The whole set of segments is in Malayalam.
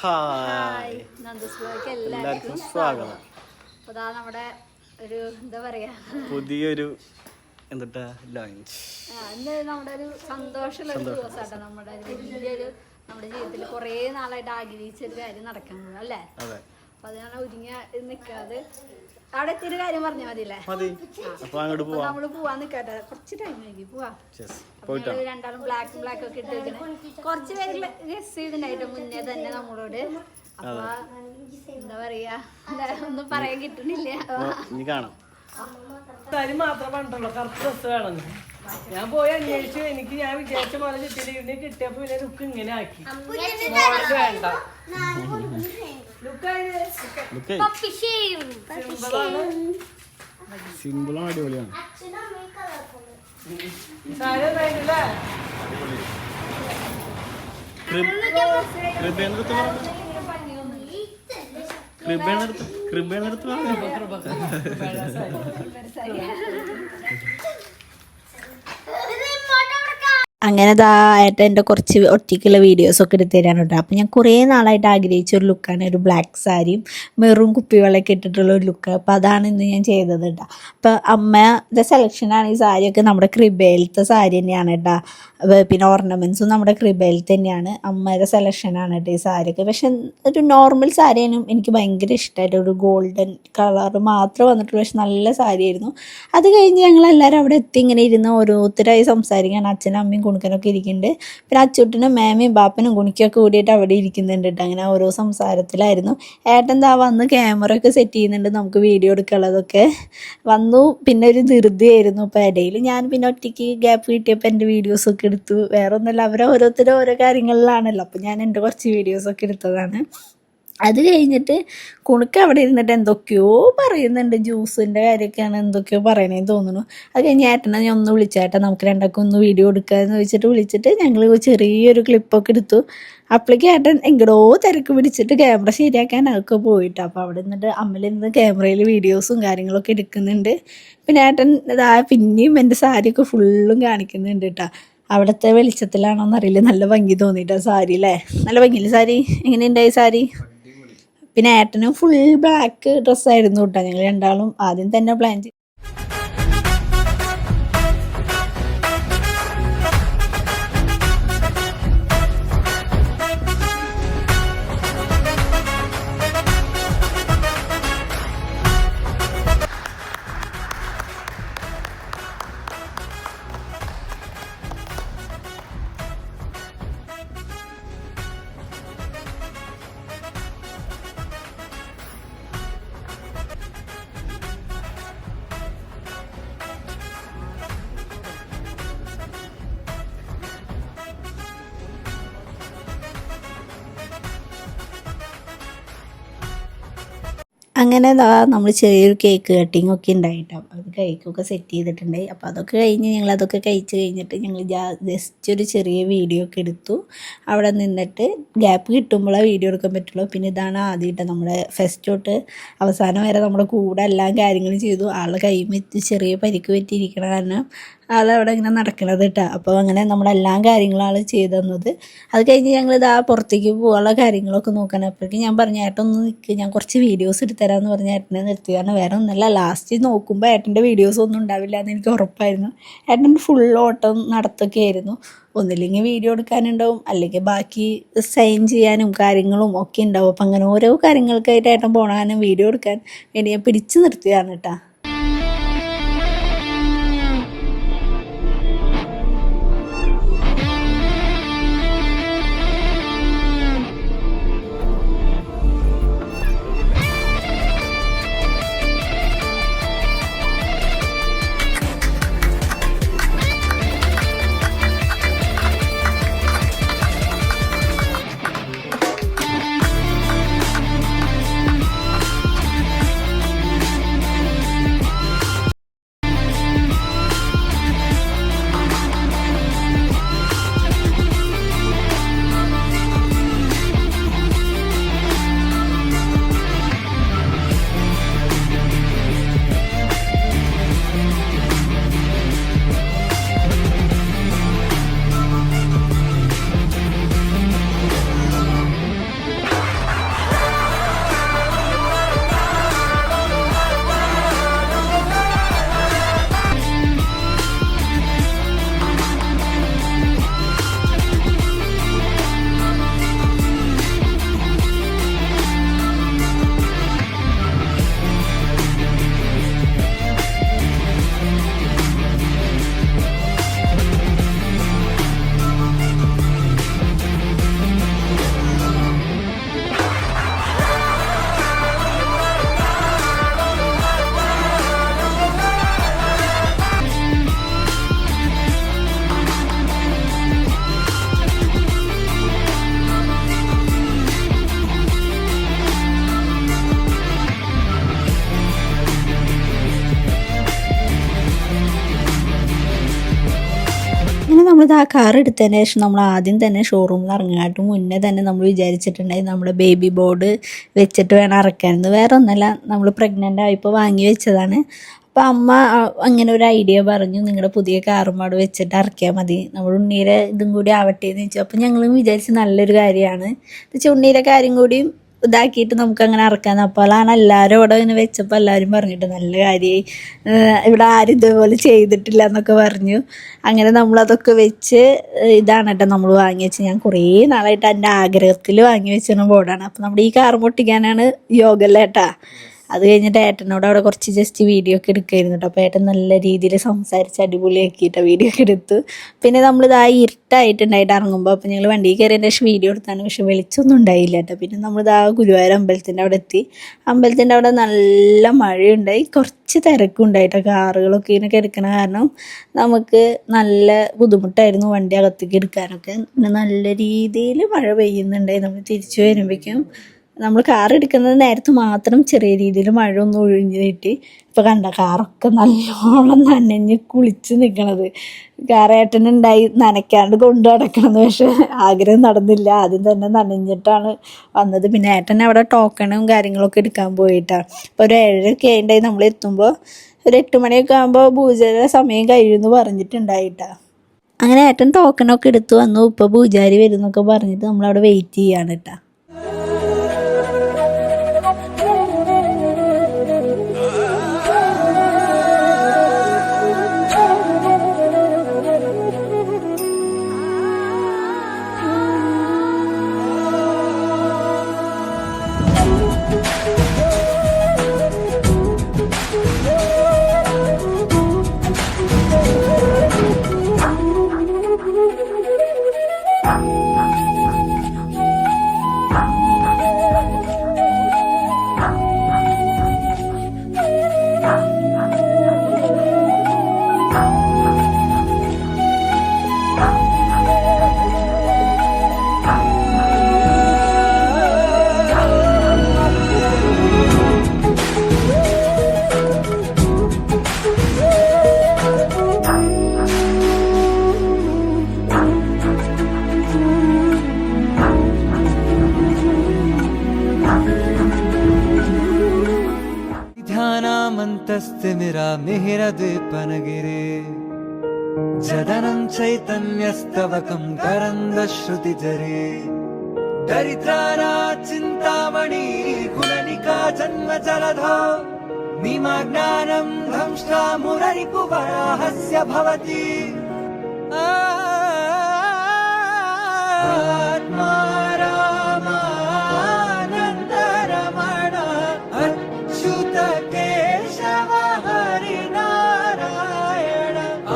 ഹായ് എല്ലാവർക്കും സ്വാഗതം. അതാ നമ്മുടെ ഒരു എന്താ പറയാ പുതിയൊരു എന്താ ലോഞ്ച്. ഇന്ന് നമ്മുടെ ഒരു സന്തോഷമുള്ള ഒരു ദിവസമാട്ടോ. നമ്മുടെ വലിയൊരു നമ്മുടെ ജീവിതത്തിൽ കുറേ നാളായിട്ട് ആഗ്രഹിച്ചൊരു കാര്യം നടക്കാൻ പോകും അല്ലേ? അപ്പൊ അതിനാണ് ഒരുങ്ങി നിൽക്കാതെ അവിടെ എത്തിയൊരു കാര്യം പറഞ്ഞാൽ മതിയല്ലേ? നമ്മള് പോവാൻ നിൽക്കട്ടെ, കുറച്ച് ടൈം ആക്കി പോവാ. രണ്ടാളും ബ്ലാക്ക് ഒക്കെ ഇട്ട് വെക്കണേ. കുറച്ച് പേര് ഗസ് ചെയ്തിട്ടുണ്ടായിട്ട് മുന്നേ തന്നെ നമ്മളോട്. അപ്പൊ എന്താ പറയാ, ഒന്നും പറയാൻ കിട്ടുന്നില്ല. മാത്രം പണ്ടുള്ളൂ കറുത്ത ഡ്രസ് വേണം. ഞാൻ പോയി അന്വേഷിച്ചു, എനിക്ക് ഞാൻ വിചാരിച്ച പോലെ കിട്ടിയില്ല. കിട്ടിയപ്പോ പിന്നെ ലുക്ക് ഇങ്ങനെ ആക്കി. വേണ്ട സിമ്പിളും അടിപൊളിയാണ്. കൃപേണെടുത്ത് അങ്ങനെ ഏട്ടൻ എൻ്റെ കുറച്ച് ഒറ്റയ്ക്കുള്ള വീഡിയോസൊക്കെ എടുത്ത് തരാൻ കേട്ടോ. അപ്പോൾ ഞാൻ കുറേ നാളായിട്ട് ആഗ്രഹിച്ച ഒരു ലുക്കാണ് ഒരു ബ്ലാക്ക് സാരിയും മെറൂൺ കുപ്പിവെള്ളമൊക്കെ ഇട്ടിട്ടുള്ള ഒരു ലുക്ക്. അപ്പോൾ അതാണ് ഇന്ന് ഞാൻ ചെയ്തത് കേട്ടോ. അപ്പോൾ അമ്മയുടെ സെലക്ഷനാണ് ഈ സാരിയൊക്കെ. നമ്മുടെ കൃപയിലത്തെ സാരി തന്നെയാണ് കേട്ടോ. പിന്നെ ഓർണമെൻറ്റ്സും നമ്മുടെ കൃപയിൽ തന്നെയാണ്. അമ്മയുടെ സെലക്ഷനാണ് കേട്ടോ ഈ സാരിയൊക്കെ. പക്ഷെ ഒരു നോർമൽ സാരിയാനും എനിക്ക് ഭയങ്കര ഇഷ്ടമായിട്ട് ഒരു ഗോൾഡൻ കളർ മാത്രം വന്നിട്ടുള്ളൂ. പക്ഷെ നല്ല സാരിയായിരുന്നു. അത് കഴിഞ്ഞ് ഞങ്ങളെല്ലാവരും അവിടെ എത്തി ഇങ്ങനെ ഇരുന്ന് ഓരോരുത്തരായി സംസാരിക്കാൻ. അച്ഛനും അമ്മയും കുണിക്കനൊക്കെ ഇരിക്കുന്നുണ്ട്. പിന്നെ അച്ചുട്ടിനും മേമയും ബാപ്പനും കുണിക്കൊക്കെ കൂടിയിട്ട് അവിടെ ഇരിക്കുന്നുണ്ട് കേട്ടോ. അങ്ങനെ ഓരോ സംസാരത്തിലായിരുന്നു. ഏട്ടൻ വന്ന് ക്യാമറ ഒക്കെ സെറ്റ് ചെയ്യുന്നുണ്ട്, നമുക്ക് വീഡിയോ എടുക്കാനുള്ളതൊക്കെ വന്നു. പിന്നെ ഒരു ധൃതിയായിരുന്നു. അപ്പോൾ ഇടയിൽ ഞാൻ പിന്നെ ഒറ്റയ്ക്ക് ഗ്യാപ്പ് കിട്ടിയപ്പോൾ എൻ്റെ വീഡിയോസൊക്കെ എടുത്തു. വേറെ ഒന്നുമില്ല, അവരെ ഓരോരുത്തരും ഓരോ കാര്യങ്ങളിലാണല്ലോ. അപ്പോൾ ഞാൻ എൻ്റെ കുറച്ച് വീഡിയോസൊക്കെ എടുത്തതാണ്. അത് കഴിഞ്ഞിട്ട് കുണുക്ക് അവിടെ ഇരുന്നിട്ട് എന്തൊക്കെയോ പറയുന്നുണ്ട്. ജ്യൂസിൻ്റെ കാര്യമൊക്കെയാണ് എന്തൊക്കെയോ പറയണേന്ന് തോന്നുന്നു. അത് കഴിഞ്ഞ് ഏട്ടനെ ഞാൻ ഒന്ന് വിളിച്ചേട്ടാ, നമുക്ക് രണ്ടൊക്കെ ഒന്ന് വീഡിയോ എടുക്കാമെന്ന് വെച്ചിട്ട് വിളിച്ചിട്ട് ഞങ്ങൾ ചെറിയൊരു ക്ലിപ്പൊക്കെ എടുത്തു. അപ്പോഴേക്ക് ഏട്ടൻ എങ്ങടോ തിരക്ക് പിടിച്ചിട്ട് ക്യാമറ ശരിയാക്കാൻ അതൊക്കെ പോയിട്ട്. അപ്പോൾ അവിടെ നിന്നിട്ട് അമ്മയിൽ നിന്ന് ക്യാമറയിൽ വീഡിയോസും കാര്യങ്ങളൊക്കെ എടുക്കുന്നുണ്ട്. പിന്നെ ഏട്ടൻ പിന്നെയും എൻ്റെ സാരിയൊക്കെ ഫുള്ളും കാണിക്കുന്നുണ്ട് കേട്ടോ. അവിടുത്തെ വെളിച്ചത്തിലാണോന്നറിയില്ല, നല്ല ഭംഗി തോന്നിയിട്ടാ സാരി അല്ലേ? നല്ല ഭംഗിയില്ലേ സാരി? എങ്ങനെയുണ്ടായി സാരി? പിന്നെ ഏട്ടനും ഫുൾ ബ്ലാക്ക് ഡ്രസ്സായിരുന്നു കേട്ടോ. ഞങ്ങൾ രണ്ടാളും ആദ്യം തന്നെ പ്ലാൻ ചെയ്തു. അങ്ങനെ നമ്മൾ ചെറിയൊരു കേക്ക് കട്ടിങ്ങൊക്കെ ഉണ്ടായിട്ടോ. അപ്പോൾ അത് കേക്കൊക്കെ സെറ്റ് ചെയ്തിട്ടുണ്ടായി. അപ്പോൾ അതൊക്കെ കഴിഞ്ഞ് ഞങ്ങളതൊക്കെ കഴിച്ച് കഴിഞ്ഞിട്ട് ഞങ്ങൾ ജസ്റ്റ് ഒരു ചെറിയ വീഡിയോ ഒക്കെ എടുത്തു. അവിടെ നിന്നിട്ട് ഗ്യാപ്പ് കിട്ടുമ്പോഴേ വീഡിയോ എടുക്കാൻ പറ്റുള്ളൂ. പിന്നെ ഇതാണ് ആദ്യമായിട്ട് നമ്മുടെ ഫസ്റ്റ് തൊട്ട് അവസാനം വരെ നമ്മുടെ കൂടെ എല്ലാ കാര്യങ്ങളും ചെയ്തു. ആളുടെ കൈമെത്തി ചെറിയ പരിക്ക് പറ്റിയിരിക്കണ കാരണം ആളവിടെ ഇങ്ങനെ നടക്കണത് കേട്ടോ. അപ്പോൾ അങ്ങനെ നമ്മളെല്ലാ കാര്യങ്ങളും ആൾ ചെയ്തു തന്നത്. അത് കഴിഞ്ഞ് ഞങ്ങളിതാ പുറത്തേക്ക് പോകാനുള്ള കാര്യങ്ങളൊക്കെ നോക്കണം. അപ്പോഴേക്കും ഞാൻ പറഞ്ഞു ഏട്ടനൊന്ന് നിൽക്ക്, ഞാൻ കുറച്ച് വീഡിയോസ് എടുത്തരാമെന്ന് പറഞ്ഞ് ഏട്ടനെ നിർത്തി. കാരണം വേറെ ഒന്നല്ല, ലാസ്റ്റ് നോക്കുമ്പോൾ ഏട്ടൻ്റെ വീഡിയോസ് ഒന്നും ഉണ്ടാവില്ല എന്ന് എനിക്ക് ഉറപ്പായിരുന്നു. ഏട്ടൻ ഫുൾ ഓട്ടം നടത്തൊക്കെ ആയിരുന്നു. ഒന്നില്ലെങ്കിൽ വീഡിയോ എടുക്കാനുണ്ടാവും, അല്ലെങ്കിൽ ബാക്കി സൈൻ ചെയ്യാനും കാര്യങ്ങളും ഒക്കെ ഉണ്ടാവും. അപ്പം അങ്ങനെ ഓരോ കാര്യങ്ങൾക്കായിട്ട് ഏട്ടൻ പോകാനും വീഡിയോ എടുക്കാൻ വേണ്ടി ഞാൻ പിടിച്ചു നിർത്തിയതാണ് കേട്ടോ. ഇത് ആ കാർ എടുത്തതിന് ശേഷം നമ്മൾ ആദ്യം തന്നെ ഷോറൂമിൽ ഇറങ്ങാനായിട്ട് മുന്നേ തന്നെ നമ്മൾ വിചാരിച്ചിട്ടുണ്ടായി നമ്മുടെ ബേബി ബോർഡ് വെച്ചിട്ട് വേണം ഇറക്കാനെന്ന്. വേറെ ഒന്നല്ല, നമ്മൾ പ്രഗ്നൻ്റ് ആയപ്പോൾ വാങ്ങി വെച്ചതാണ്. അപ്പോൾ അമ്മ അങ്ങനെ ഒരു ഐഡിയ പറഞ്ഞു, നിങ്ങളുടെ പുതിയ കാറുമാട് വെച്ചിട്ട് ഇറക്കിയാൽ മതി, നമ്മുടെ ഉണ്ണീരെ ഇതും കൂടി ആവട്ടെ എന്ന് ചോദിച്ചു. അപ്പോൾ ഞങ്ങളും വിചാരിച്ച് നല്ലൊരു കാര്യമാണ് എന്ന് വെച്ചാൽ ഉണ്ണീരെ കാര്യം കൂടി ഇതാക്കിയിട്ട് നമുക്ക് അങ്ങനെ ഇറക്കാൻ. അപ്പോഴാണ് എല്ലാവരും ഇവിടെ ഇങ്ങനെ വെച്ചപ്പോൾ എല്ലാവരും പറഞ്ഞിട്ട് നല്ല കാര്യമായി, ഇവിടെ ആരും ഇതേപോലെ ചെയ്തിട്ടില്ല എന്നൊക്കെ പറഞ്ഞു. അങ്ങനെ നമ്മളതൊക്കെ വെച്ച് ഇതാണ് കേട്ടോ നമ്മൾ വാങ്ങി വെച്ച്. ഞാൻ കുറേ നാളായിട്ട് എൻ്റെ ആഗ്രഹത്തിൽ വാങ്ങി വെച്ചിരുന്ന ബോർഡാണ്. അപ്പോൾ നമ്മുടെ ഈ കാർ പൊട്ടിക്കാനാണ് യോഗല്ല കേട്ടാ. അത് കഴിഞ്ഞിട്ട് ഏട്ടനോട് അവിടെ കുറച്ച് ജസ്റ്റ് വീഡിയോ ഒക്കെ എടുക്കുമായിരുന്നു കേട്ടോ. അപ്പോൾ ഏട്ടൻ നല്ല രീതിയിൽ സംസാരിച്ച് അടിപൊളിയാക്കിയിട്ട് വീഡിയോ ഒക്കെ എടുത്തു. പിന്നെ നമ്മളിത് ആ ഇരുട്ടായിട്ടുണ്ടായിട്ട് ഇറങ്ങുമ്പോൾ അപ്പോൾ ഞങ്ങൾ വണ്ടിയിൽ കയറിയതിൻ്റെ ശേഷം വീഡിയോ എടുത്താണ്, പക്ഷെ വെളിച്ചൊന്നും ഉണ്ടായില്ല കേട്ടോ. പിന്നെ നമ്മളിത് ആ ഗുരുവായൂർ അമ്പലത്തിൻ്റെ അവിടെ എത്തി. അമ്പലത്തിൻ്റെ അവിടെ നല്ല മഴയുണ്ടായി, കുറച്ച് തിരക്കുണ്ടായിട്ടോ. കാറുകളൊക്കെ ഇതിനൊക്കെ എടുക്കണ കാരണം നമുക്ക് നല്ല ബുദ്ധിമുട്ടായിരുന്നു വണ്ടി അകത്തേക്ക് എടുക്കാനൊക്കെ. പിന്നെ നല്ല രീതിയിൽ മഴ പെയ്യുന്നുണ്ടായി. നമ്മൾ തിരിച്ചു വരുമ്പോഴേക്കും നമ്മൾ കാർ എടുക്കുന്നത് നേരത്ത് മാത്രം ചെറിയ രീതിയിൽ മഴ ഒന്ന് ഒഴിഞ്ഞ് കിട്ടി. ഇപ്പോൾ കണ്ട കാറൊക്കെ നല്ലോണം നനഞ്ഞ് കുളിച്ച് നിൽക്കണത്. കാറേട്ടനുണ്ടായി നനയ്ക്കാണ്ട് കൊണ്ടു നടക്കണമെന്ന്, പക്ഷെ ആഗ്രഹം നടന്നില്ല. ആദ്യം തന്നെ നനഞ്ഞിട്ടാണ് വന്നത്. പിന്നെ ഏട്ടൻ അവിടെ ടോക്കണും കാര്യങ്ങളൊക്കെ എടുക്കാൻ പോയിട്ടാണ്. അപ്പോൾ ഒരു 7:30 ആയിട്ടുണ്ടായി നമ്മൾ എത്തുമ്പോൾ. ഒരു 8 മണിയൊക്കെ ആകുമ്പോൾ പൂജയുടെ സമയം കഴിയുമെന്ന് പറഞ്ഞിട്ടുണ്ടായിട്ടാ. അങ്ങനെ ഏട്ടൻ ടോക്കണൊക്കെ എടുത്തു വന്നു. ഇപ്പോൾ പൂജാരി വരുന്നൊക്കെ പറഞ്ഞിട്ട് നമ്മളവിടെ വെയിറ്റ് ചെയ്യാണ് കേട്ടോ. ध्यानामन्तस्तिमिरा मिहिरद्वीपनगिरे जदनं चैतन्यस्तवकं करन्दश्रुतिजरे दरिद्रानाचिन्तामणि कुलनिका जन्मजलधो निमग्नानं धंष्ट्रा मुररिपुवराहस्य भवति आत्मा रामानन्दरमण अच्युत केशव हरिनारायण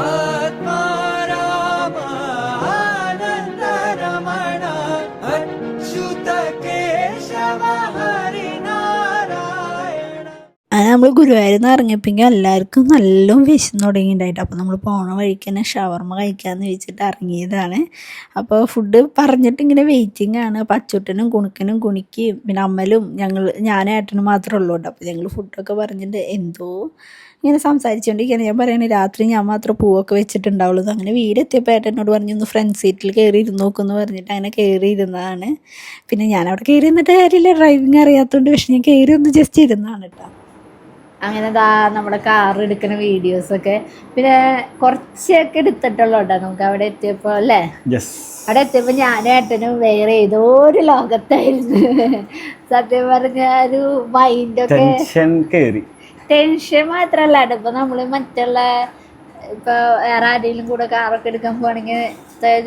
आत्मा रामानन्दरमण अच्युत केशव हरिनारायण. അങ്ങനെ നമ്മൾ ഗുരുവായൂരിൽ നിന്ന് ഇറങ്ങിയപ്പോൾ എല്ലാവർക്കും നല്ല വിശന്ന് തുടങ്ങിയിട്ടുണ്ടായിട്ട്. അപ്പോൾ നമ്മൾ പോണ വഴിക്ക് തന്നെ ഷവർമ്മ കഴിക്കാമെന്ന് വെച്ചിട്ട് ഇറങ്ങിയതാണ്. അപ്പോൾ ഫുഡ് പറഞ്ഞിട്ട് ഇങ്ങനെ വെയിറ്റിംഗ് ആണ്. പച്ചുട്ടനും കുണുക്കനും കുണിക്കും പിന്നെ അമ്മലും ഞാനും ഏട്ടനും മാത്രമേ ഉള്ളൂ കേട്ടോ. അപ്പോൾ ഞങ്ങൾ ഫുഡൊക്കെ പറഞ്ഞിട്ട് എന്തോ ഇങ്ങനെ സംസാരിച്ചുകൊണ്ടിരിക്കുകയാണ്. ഞാൻ പറയുന്നത് രാത്രി ഞാൻ മാത്രം പൂവൊക്കെ വെച്ചിട്ടുണ്ടാവുള്ളൂ. അങ്ങനെ വീടെത്തിയപ്പോൾ ഏട്ടനോട് പറഞ്ഞു ഒന്ന് ഫ്രണ്ട് സീറ്റിൽ കയറി ഇരുന്ന് നോക്കുമെന്ന് പറഞ്ഞിട്ട് അങ്ങനെ കയറി ഇരുന്നതാണ്. പിന്നെ ഞാൻ അവിടെ കയറി ഇരുന്നിട്ട് കാര്യമില്ല, ഡ്രൈവിങ് അറിയാത്തതുകൊണ്ട്, പക്ഷെ ഞാൻ കയറി ഒന്ന് ജസ്റ്റ് ഇരുന്നതാണ് കേട്ടോ. അങ്ങനെ നമ്മുടെ കാർ എടുക്കുന്ന വീഡിയോസൊക്കെ പിന്നെ കുറച്ചൊക്കെ എടുത്തിട്ടുള്ളൂ കേട്ടോ നമുക്ക് അവിടെ എത്തിയപ്പോൾ അല്ലേ. അവിടെ എത്തിയപ്പോൾ ഞാനും ഏട്ടനും വേറെ ഏതോ ഒരു ലോകത്തായിരുന്നു. സത്യം പറഞ്ഞ ഒരു മൈൻഡൊക്കെ ടെൻഷൻ മാത്രമല്ല കേട്ടോ. ഇപ്പൊ നമ്മള് മറ്റുള്ള ഇപ്പൊ വേറെ ആരെങ്കിലും കൂടെ കാറൊക്കെ എടുക്കാൻ പോവാണെങ്കിൽ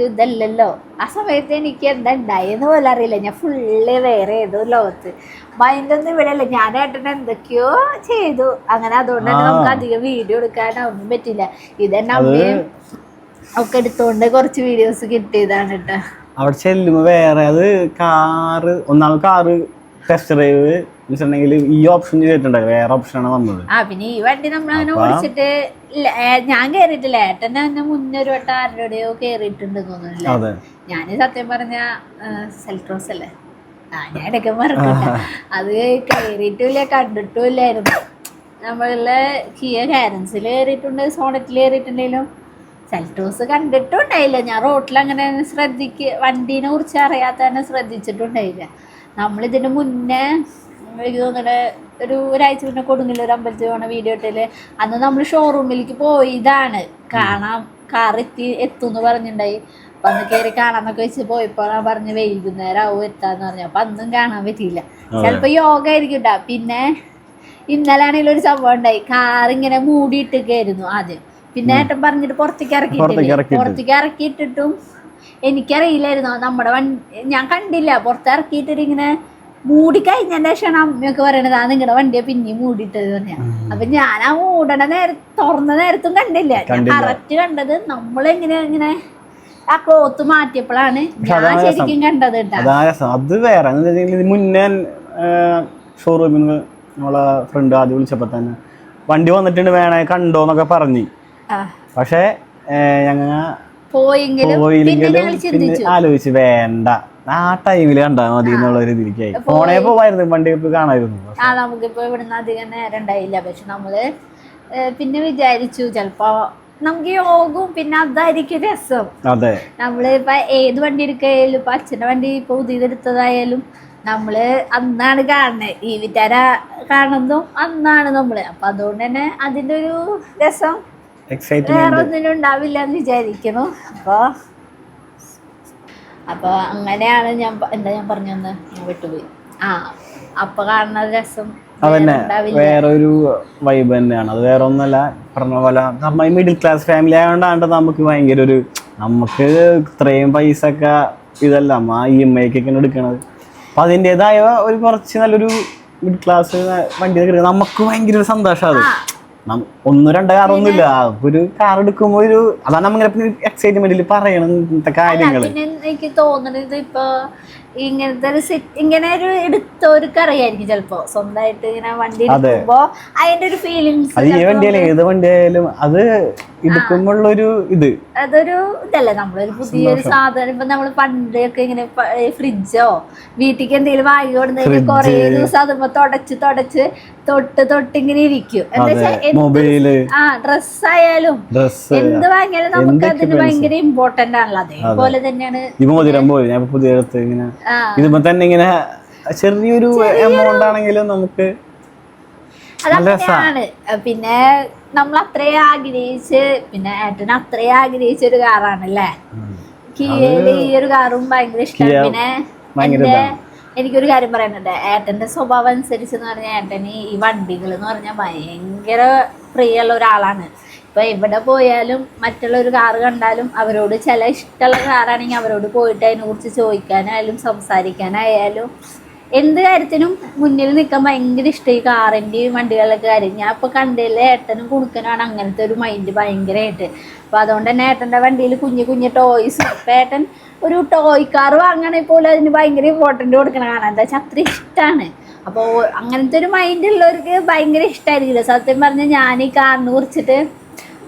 ഇതല്ലല്ലോ. ആ സമയത്ത് എനിക്ക് എന്താ ഉണ്ടായെന്ന് പോലും അറിയില്ല. ഞാൻ ഫുള്ള് വേറെ ഏതോ ലോകത്ത്, മൈൻഡൊന്നും ഇവിടെ അല്ല. ഞാൻ ഏട്ടൻ എന്തൊക്കെയോ ചെയ്തു. അങ്ങനെ അതുകൊണ്ട് തന്നെ നമുക്ക് അധികം വീഡിയോ എടുക്കാനൊന്നും പറ്റില്ല. ഇതന്നെ അമ്മയും ഒക്കെ എടുത്തോണ്ട് കുറച്ച് വീഡിയോസ് കിട്ടിയതാണ് കേട്ടോ. അവിടെ ചെല്ലുമ്പോ വേറെ അത് ഒന്നാമത് കാറ് ടെസ്റ്റ് ഡ്രൈവ് ഈ ഓപ്ഷൻ ചെയ്തിട്ടുണ്ടായി, വേറെ ഓപ്ഷനാണ് വന്നത്. പിന്നെ ഈ വണ്ടി നമ്മളങ്ങനെ ഓടിച്ചിട്ട് ഞാൻ കേറിയിട്ടില്ല. ഏട്ടൻ തന്നെ മുന്നേ ഒരു വട്ടം ആരുടെയോ കേറിയിട്ടുണ്ട് തോന്നുന്നില്ല. ഞാന് സത്യം പറഞ്ഞ സെൽട്രോസ് അല്ലേ, ഞാൻ ഇടയ്ക്ക് മറക്കണ്ട, അത് കയറിയിട്ടില്ല, കണ്ടിട്ടും ഇല്ലായിരുന്നു. നമ്മളെ കിയ കാരൻസിൽ കയറിയിട്ടുണ്ട്, സോണറ്റിൽ കയറിയിട്ടുണ്ടെങ്കിലും സെൽറ്റോസ് കണ്ടിട്ടുണ്ടായില്ല. ഞാൻ റോട്ടിൽ അങ്ങനെ വണ്ടീനെ കുറിച്ച് അറിയാത്ത തന്നെ ശ്രദ്ധിച്ചിട്ടുണ്ടായില്ല. നമ്മളിതിന് മുന്നേ എനിക്ക് തോന്നുന്നത് ഒരാഴ്ച മുന്നേ കൊടുങ്ങില്ല ഒരു അമ്പലത്തിൽ പോണ വീഡിയോ ഇട്ടില് അന്ന് നമ്മൾ ഷോറൂമിലേക്ക് പോയതാണ് കാണാം. കാർ എത്തുമെന്ന് പറഞ്ഞിട്ടുണ്ടായി. അപ്പം അന്ന് കയറി കാണാന്നൊക്കെ വെച്ച് പോയപ്പോൾ ഞാൻ പറഞ്ഞ് വൈകുന്നേരം ആവും എത്താന്ന് പറഞ്ഞു. അപ്പം അന്നും കാണാൻ പറ്റിയില്ല. ചിലപ്പോൾ യോഗ ആയിരിക്കും ഉണ്ടാവും. പിന്നെ ഇന്നലെ ആണെങ്കിലും ഒരു സംഭവം ഉണ്ടായി. കാറിങ്ങനെ മൂടിയിട്ടൊക്കെയായിരുന്നു ആദ്യം. പിന്നെ ഏട്ടൻ പറഞ്ഞിട്ട് പുറത്തേക്ക് ഇറക്കിയിട്ടിട്ടും എനിക്കറിയില്ലായിരുന്നു നമ്മുടെ ഞാൻ കണ്ടില്ല. പുറത്തിറക്കിയിട്ടിട്ട് ഇങ്ങനെ മൂടി കഴിഞ്ഞതിന്റെ ശേഷമാണ് അമ്മയൊക്കെ പറയണത് ആ നിങ്ങളുടെ വണ്ടിയെ പിന്നെയും മൂടിയിട്ടത് പറഞ്ഞ. അപ്പൊ ഞാൻ ആ മൂടണ തുറന്ന നേരത്തും കണ്ടില്ല. ഞാൻ കറക്റ്റ് കണ്ടത് നമ്മളെങ്ങനെ ഇങ്ങനെ ആ ക്ലോത്ത് മാറ്റിയപ്പോഴാണ് ഞാൻ ശരിക്കും കണ്ടത് കേട്ടോ. അത് വേറെ മുന്നേ ഷോറൂമിൽ നിന്ന് നമ്മളെ ഫ്രണ്ട് ആദ്യം വിളിച്ചപ്പോ തന്നെ വണ്ടി വന്നിട്ടുണ്ട് വേണേ കണ്ടോന്നൊക്കെ പറഞ്ഞു. പക്ഷെ ഞങ്ങ പോയില്ലെങ്കിലും പിന്നെ ആലോചിച്ച് വേണ്ട ആ ടൈമില് കണ്ടാ മതി എന്നുള്ള ഒരു ഇതിലേക്കായി. ഫോണേ പോവായിരുന്നു, വണ്ടി കാണായിരുന്നു. നമുക്കിപ്പോ ഇവിടുന്ന് അധികം നേരം ഉണ്ടായില്ല. പക്ഷെ നമ്മള് പിന്നെ വിചാരിച്ചു ചിലപ്പോ നമുക്ക് യോഗവും പിന്നെ അതായിരിക്കും രസം. അതെ, നമ്മള് ഇപ്പൊ ഏത് വണ്ടി എടുക്കായാലും ഇപ്പൊ അച്ഛന്റെ വണ്ടി ഇപ്പൊ പുതിയതെടുത്തതായാലും നമ്മള് അന്നാണ് കാണുന്നത്. ഈ വിറ്റാര കാണുന്നതും അന്നാണ് നമ്മള്. അപ്പൊ അതുകൊണ്ട് തന്നെ അതിന്റെ ഒരു രസം വേറെ ഒന്നിനും ഉണ്ടാവില്ല എന്ന് വിചാരിക്കുന്നു. അപ്പൊ അങ്ങനെയാണ് ഞാൻ പറഞ്ഞൊന്ന് ഞാൻ വിട്ടുപോയി. അപ്പൊ കാണുന്ന രസം അതന്നെ വേറൊരു വൈബ് തന്നെയാണ്. അത് വേറെ ഒന്നല്ല, പറഞ്ഞ പോലെ നമ്മ മിഡിൽ ക്ലാസ് ഫാമിലി ആയതുകൊണ്ടാണ്ട് നമുക്ക് ഭയങ്കര നമുക്ക് ഇത്രയും പൈസ ഒക്കെ ഇതല്ല ആ EMI ഒക്കെ എടുക്കണത്. അപ്പൊ അതിൻ്റെതായ ഒരു കുറച്ച് നല്ലൊരു മിഡിൽ ക്ലാസ് വണ്ടി നമുക്ക് ഭയങ്കര ഒരു സന്തോഷമാണ്. ഒന്നും രണ്ടോ കാറൊന്നുമില്ല, ഒരു കാർ എടുക്കുമ്പോ അതാണ് നമ്മങ്ങനെ എക്സൈറ്റ്മെന്റിൽ പറയണം ഇങ്ങനത്തെ കാര്യങ്ങള്. എനിക്ക് തോന്നുന്നത് ഇപ്പൊ ഇങ്ങനെ ഒരു എടുത്തവർക്ക് അറിയായിരിക്കും ചിലപ്പോ സ്വന്തമായിട്ട് ഇങ്ങനെ വണ്ടി എടുക്കുമ്പോ അതിന്റെ ഒരു ഫീലിങ്സ്. അത് ഈ വണ്ടിയാലും ഏത് വണ്ടിയായാലും അത് എടുക്കുമ്പോഴൊരു അതൊരു ഇതല്ലേ. നമ്മളൊരു പുതിയൊരു സാധനം ഇപ്പൊ നമ്മള് പണ്ടൊക്കെ ഇങ്ങനെ ഫ്രിഡ്ജോ വീട്ടിലേക്ക് എന്തെങ്കിലും വാങ്ങി കൊടുത്തെങ്കിൽ കൊറേ ദിവസം അതുമ്പോ തുടച്ച് തൊട്ടിങ്ങനെ ഇരിക്കും. മൊബൈല് ഡ്രസ്സായാലും എന്ത് വാങ്ങിയാലും നമുക്ക് അതിന് ഭയങ്കര ഇമ്പോർട്ടന്റ് ആണല്ലോ. അതേപോലെ തന്നെയാണ് ഞാൻ പുതിയ ഇതിപ്പോ തന്നെ ഇങ്ങനെ ചെറിയൊരു എമൗണ്ട് ആണെങ്കിലും നമുക്ക് അതങ്ങനെയാണ്. പിന്നെ നമ്മൾ അത്രയും ആഗ്രഹിച്ച് പിന്നെ ഏട്ടന് അത്രയും ആഗ്രഹിച്ച ഒരു കാറാണല്ലേ കിയയില്. ഈ ഒരു കാറും ഭയങ്കര ഇഷ്ടമാണ്. പിന്നെ എനിക്കൊരു കാര്യം പറയാനുണ്ട്. ഏട്ടന്റെ സ്വഭാവം അനുസരിച്ച് പറഞ്ഞാൽ ഏട്ടന് ഈ വണ്ടികൾ എന്ന് പറഞ്ഞാൽ ഭയങ്കര പ്രിയമുള്ള ഒരാളാണ്. ഇപ്പൊ എവിടെ പോയാലും മറ്റുള്ള ഒരു കാറ് കണ്ടാലും അവരോട് ചില ഇഷ്ടമുള്ള കാറാണെങ്കിൽ അവരോട് പോയിട്ട് അതിനെ കുറിച്ച് ചോദിക്കാനായാലും സംസാരിക്കാനായാലും എന്ത് കാര്യത്തിനും മുന്നിൽ നിൽക്കാൻ ഭയങ്കര ഇഷ്ടം ഈ കാറിൻ്റെയും വണ്ടികളുടെ കാര്യം. ഞാൻ ഇപ്പോൾ കണ്ടതിൽ ഏട്ടനും കുണുക്കനാണ് അങ്ങനത്തെ ഒരു മൈൻഡ് ഭയങ്കരമായിട്ട്. അപ്പോൾ അതുകൊണ്ട് തന്നെ ഏട്ടൻ്റെ വണ്ടിയിൽ കുഞ്ഞു ടോയ്സ്. ഇപ്പം ഏട്ടൻ ഒരു ടോയ് കാർ വാങ്ങണമെങ്കിൽ പോലും അതിന് ഭയങ്കര ഇമ്പോർട്ടൻ്റ് കൊടുക്കണം. കാണാൻ എന്താ വെച്ചാൽ അത്ര ഇഷ്ടമാണ്. അപ്പോൾ അങ്ങനത്തെ ഒരു മൈൻഡ് ഉള്ളവർക്ക് ഭയങ്കര ഇഷ്ടമായിരിക്കില്ല. സത്യം പറഞ്ഞാൽ ഞാൻ ഈ കാറിനെ കുറിച്ചിട്ട്